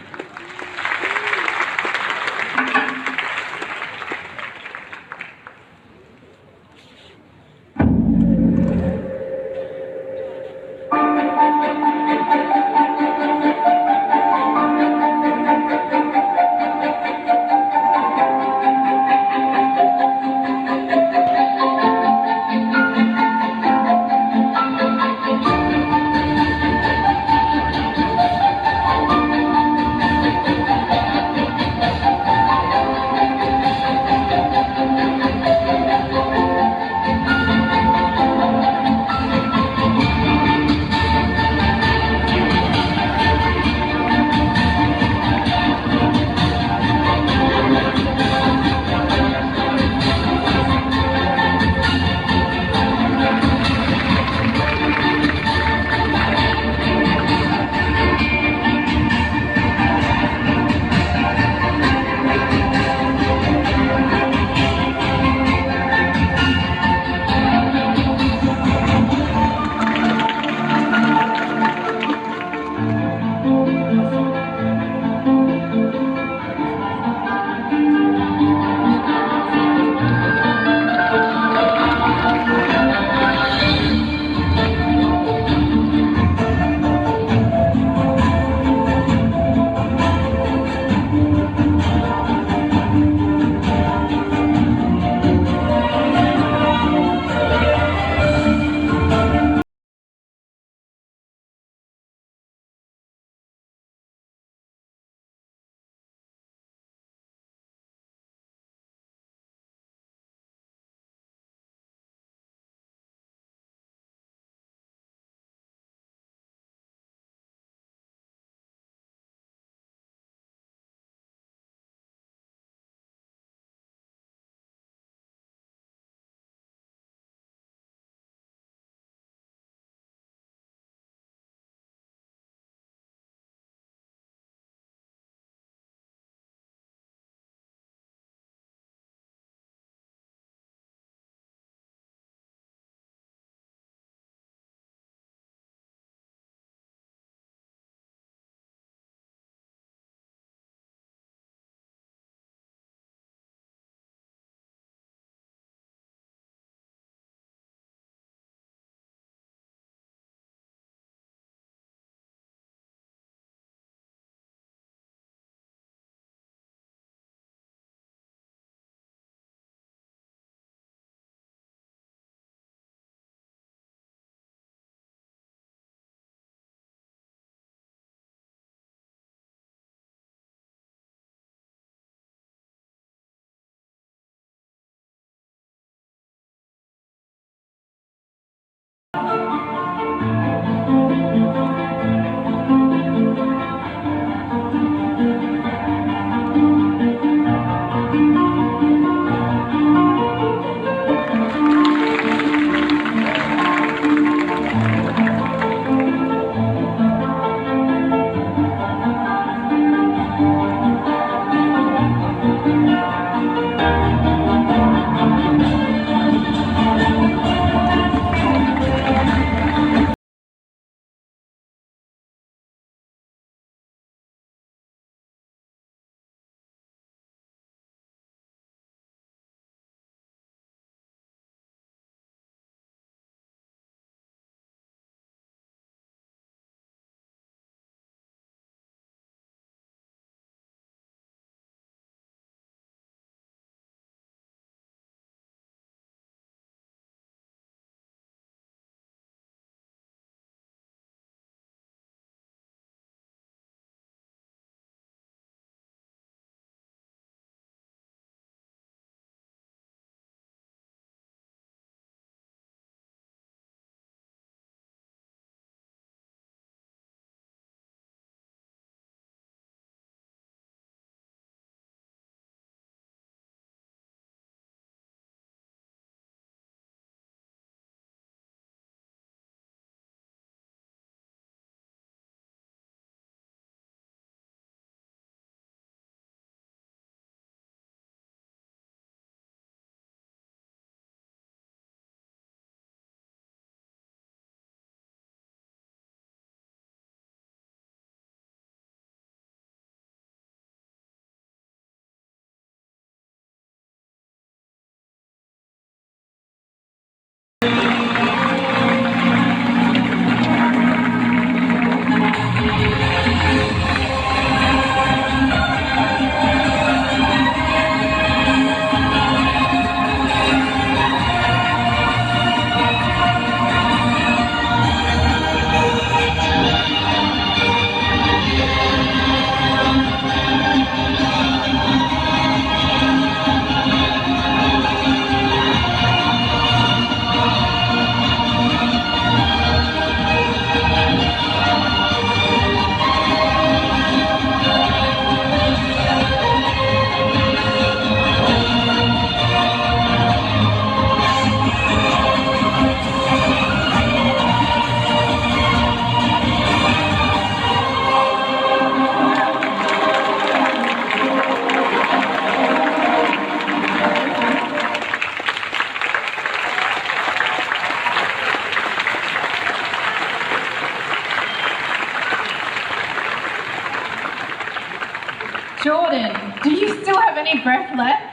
breath left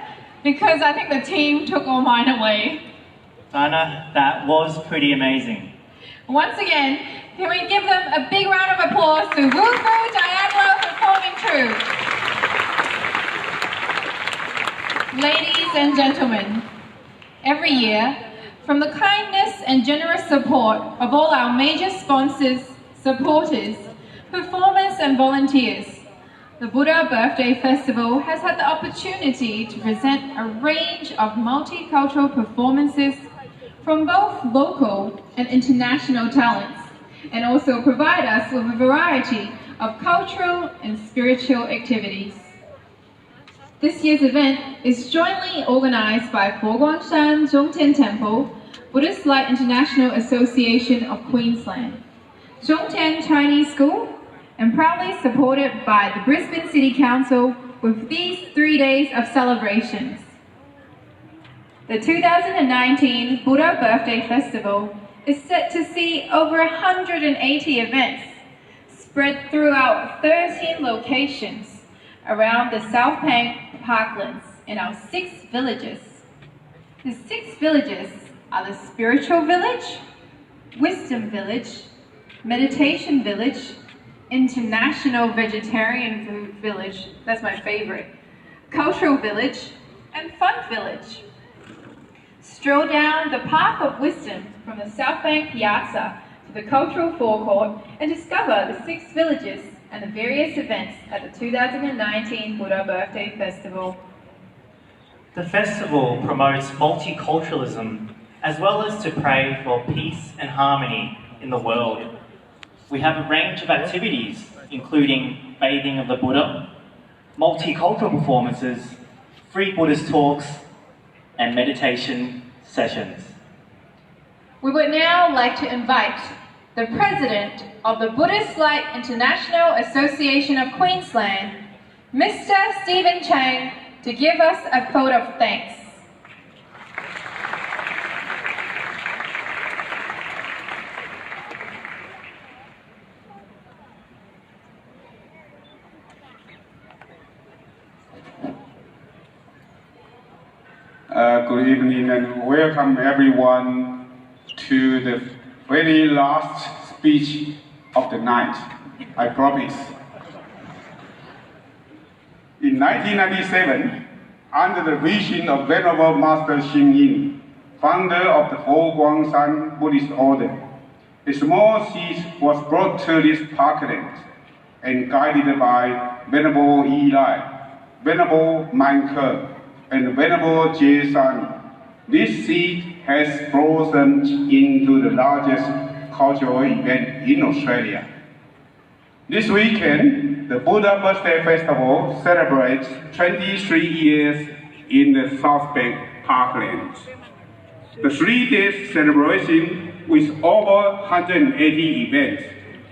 because I think the team took all mine away. Dana, that was pretty amazing. Once again, can we give them a big round of applause to Wu Fu Diablo performing true. Ladies and gentlemen, every year, from the kindness and generous support of all our major sponsors, supporters, performers and volunteers, the Buddha Birthday Festival has had the opportunity to present a range of multicultural performances from both local and international talents, and also provide us with a variety of cultural and spiritual activities. This year's event is jointly organized by Foguangshan Zhongtian Temple, Buddhist Light International Association of Queensland, Zhongtian Chinese School, and proudly supported by the Brisbane City Council with these 3 days of celebrations. The 2019 Buddha Birthday Festival is set to see over 180 events spread throughout 13 locations around the South Bank parklands in our 6 villages. The 6 villages are the Spiritual Village, Wisdom Village, Meditation Village, International Vegetarian Food Village, that's my favorite, Cultural Village, and Fun Village. Stroll down the Path of Wisdom from the South Bank Piazza to the Cultural Forecourt and discover the 6 villages and the various events at the 2019 Buddha Birthday Festival. The festival promotes multiculturalism as well as to pray for peace and harmony in the world. We have a range of activities, including bathing of the Buddha, multicultural performances, free Buddhist talks, and meditation sessions. We would now like to invite the President of the Buddhist Light International Association of Queensland, Mr. Stephen Chang, to give us a vote of thanks. Good evening and welcome everyone to the very last speech of the night, I promise. In 1997, under the vision of Venerable Master Xing Yin, founder of the Foguangshan Buddhist Order, a small seed was brought to this parkland and guided by Venerable Yi Lai, Venerable Mein Ke, and Venerable Jie San. This seed has blossomed into the largest cultural event in Australia. This weekend, the Buddha Birthday Festival celebrates 23 years in the South Bank Parklands. The 3-day celebration with over 180 events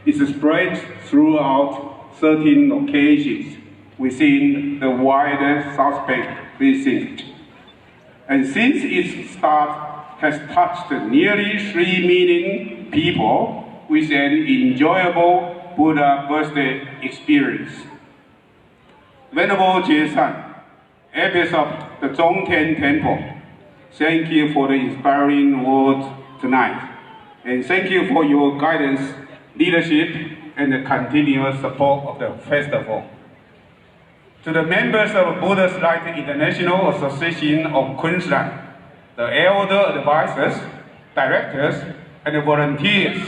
is spread throughout 13 locations within the wider South Bank precinct. And since its start has touched nearly 3 million people with an enjoyable Buddha birthday experience. Venerable Jie San, Abbess of the Zhongtian Temple, thank you for the inspiring words tonight. And thank you for your guidance, leadership, and the continuous support of the festival. To the members of Buddhist Light International Association of Queensland, the elder advisors, directors, and volunteers,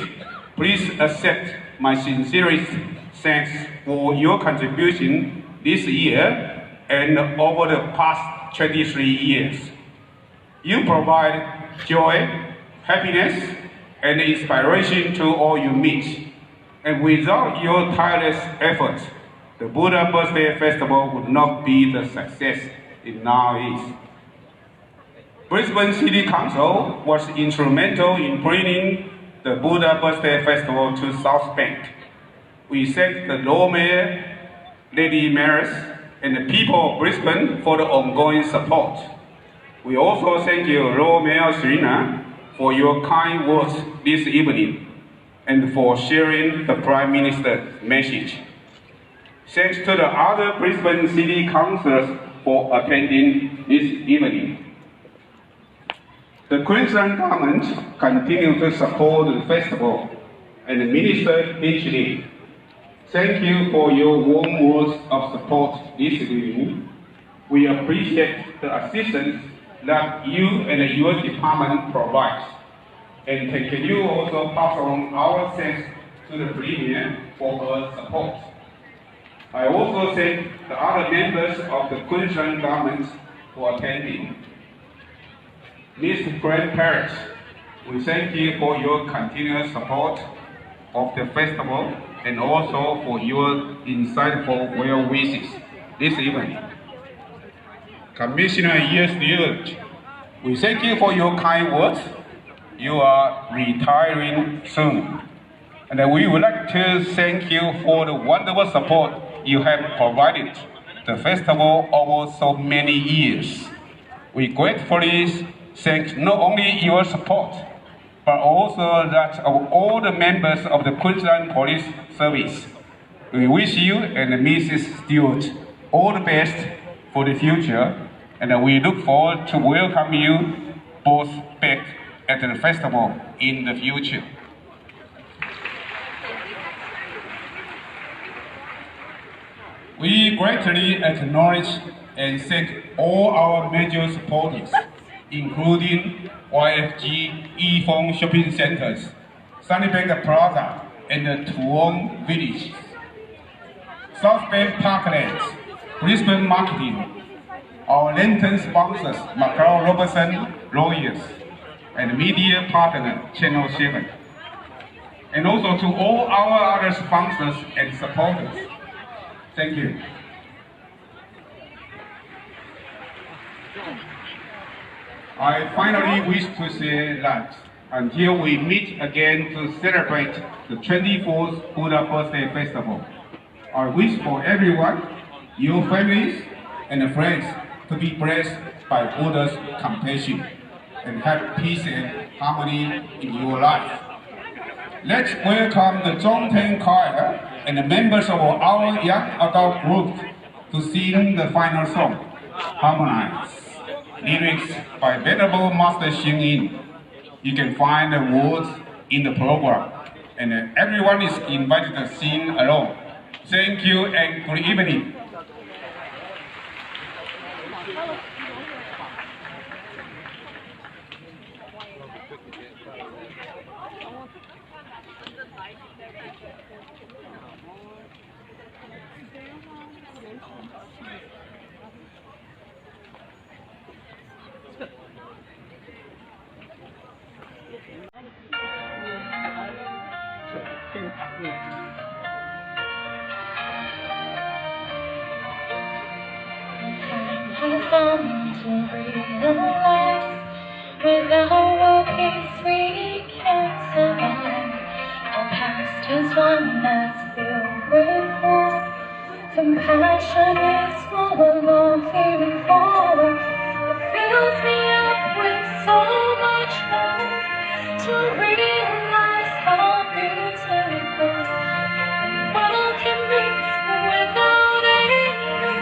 please accept my sincerest thanks for your contribution this year and over the past 23 years. You provide joy, happiness, and inspiration to all you meet. And without your tireless efforts, the Buddha Birthday Festival would not be the success it now is. Brisbane City Council was instrumental in bringing the Buddha Birthday Festival to South Bank. We thank the Lord Mayor, Lady Mayors, and the people of Brisbane for the ongoing support. We also thank you, Lord Mayor Serena, for your kind words this evening and for sharing the Prime Minister's message. Thanks to the other Brisbane City Councillors for attending this evening. The Queensland government continues to support the festival, and Minister Hitchley, thank you for your warm words of support this evening. We appreciate the assistance that you and your department provides. And can you also pass on our thanks to the Premier for her support. I also thank the other members of the Queensland government for attending. Mr. Grant Parrish, we thank you for your continuous support of the festival and also for your insightful well wishes this evening. Commissioner Stewart, we thank you for your kind words. You are retiring soon. And we would like to thank you for the wonderful support you have provided the festival over so many years. We gratefully thank not only your support, but also that of all the members of the Queensland Police Service. We wish you and Mrs. Stewart all the best for the future, and we look forward to welcome you both back at the festival in the future. We greatly acknowledge and thank all our major supporters, including YFG E-Phone Shopping Centers, Sunnybank Plaza, and the Tuong Village, Southbank Parklands, Brisbane Marketing, our lantern sponsors, Macau Robertson Lawyers, and media partner, Channel 7, and also to all our other sponsors and supporters. Thank you. I finally wish to say that until we meet again to celebrate the 24th Buddha Birthday Festival, I wish for everyone, your families and friends, to be blessed by Buddha's compassion and have peace and harmony in your life. Let's welcome the Zhongteng Choir and the members of our young adult group to sing the final song, Harmonize. Lyrics by Venerable Master Xing Yin. You can find the words in the program, and everyone is invited to sing along. Thank you and good evening. To realize without a peace we can't survive. Our past is one that's filled with war. Compassion is full of all feeling forward. It fills me up with so much love to realize how beautiful the world can be without anger.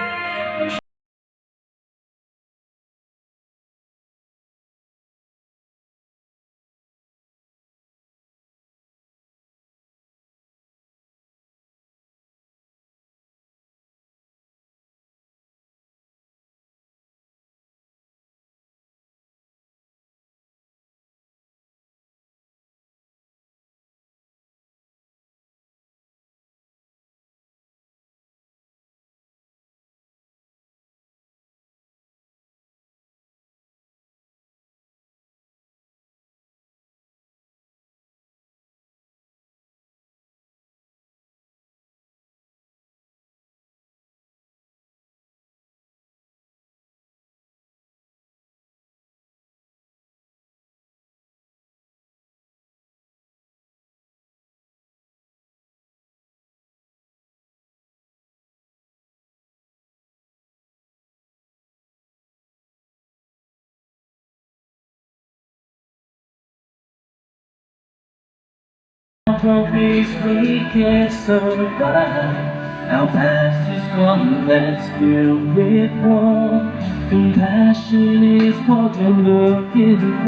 Peace we can't survive. Our past is one that's filled with warmth. Compassion is what we're looking for.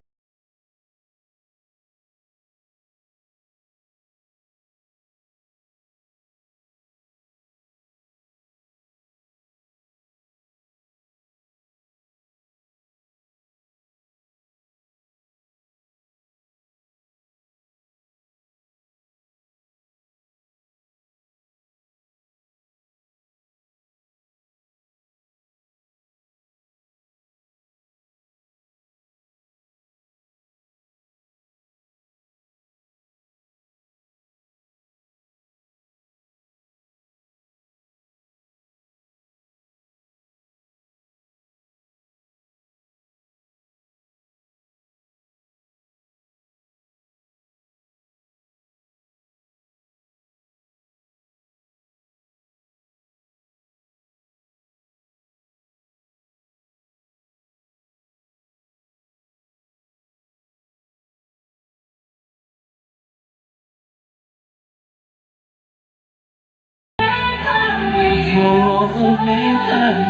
For all of mankind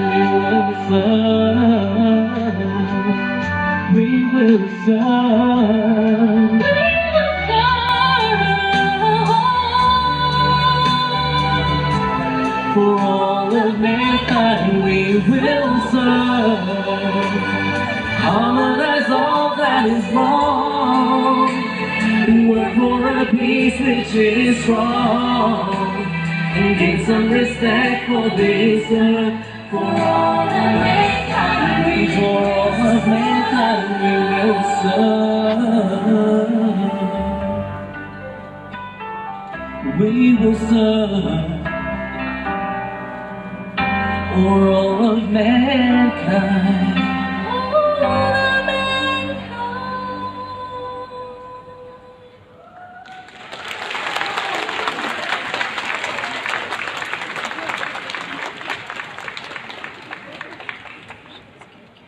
we will serve. For all of mankind we will serve. Harmonize all that is wrong, and work for a peace which is strong, and gain some respect for this earth. For all of mankind we will serve. We will serve. For all of mankind.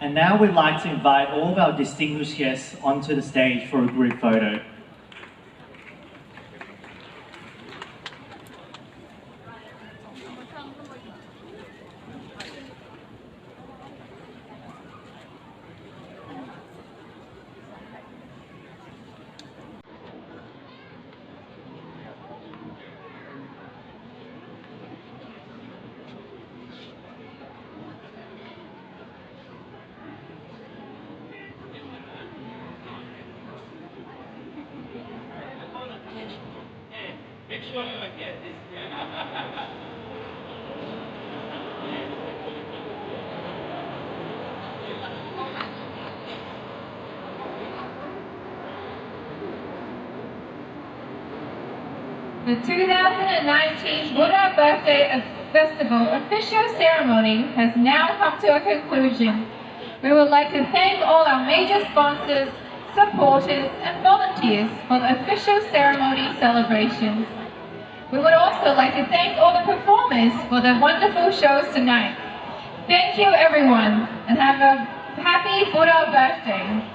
And now we'd like to invite all of our distinguished guests onto the stage for a group photo. The 2019 Buddha Birthday Festival official ceremony has now come to a conclusion. We would like to thank all our major sponsors, supporters and volunteers for the official ceremony celebrations. We would also like to thank all the performers for the wonderful shows tonight. Thank you everyone, and have a happy Buddha birthday.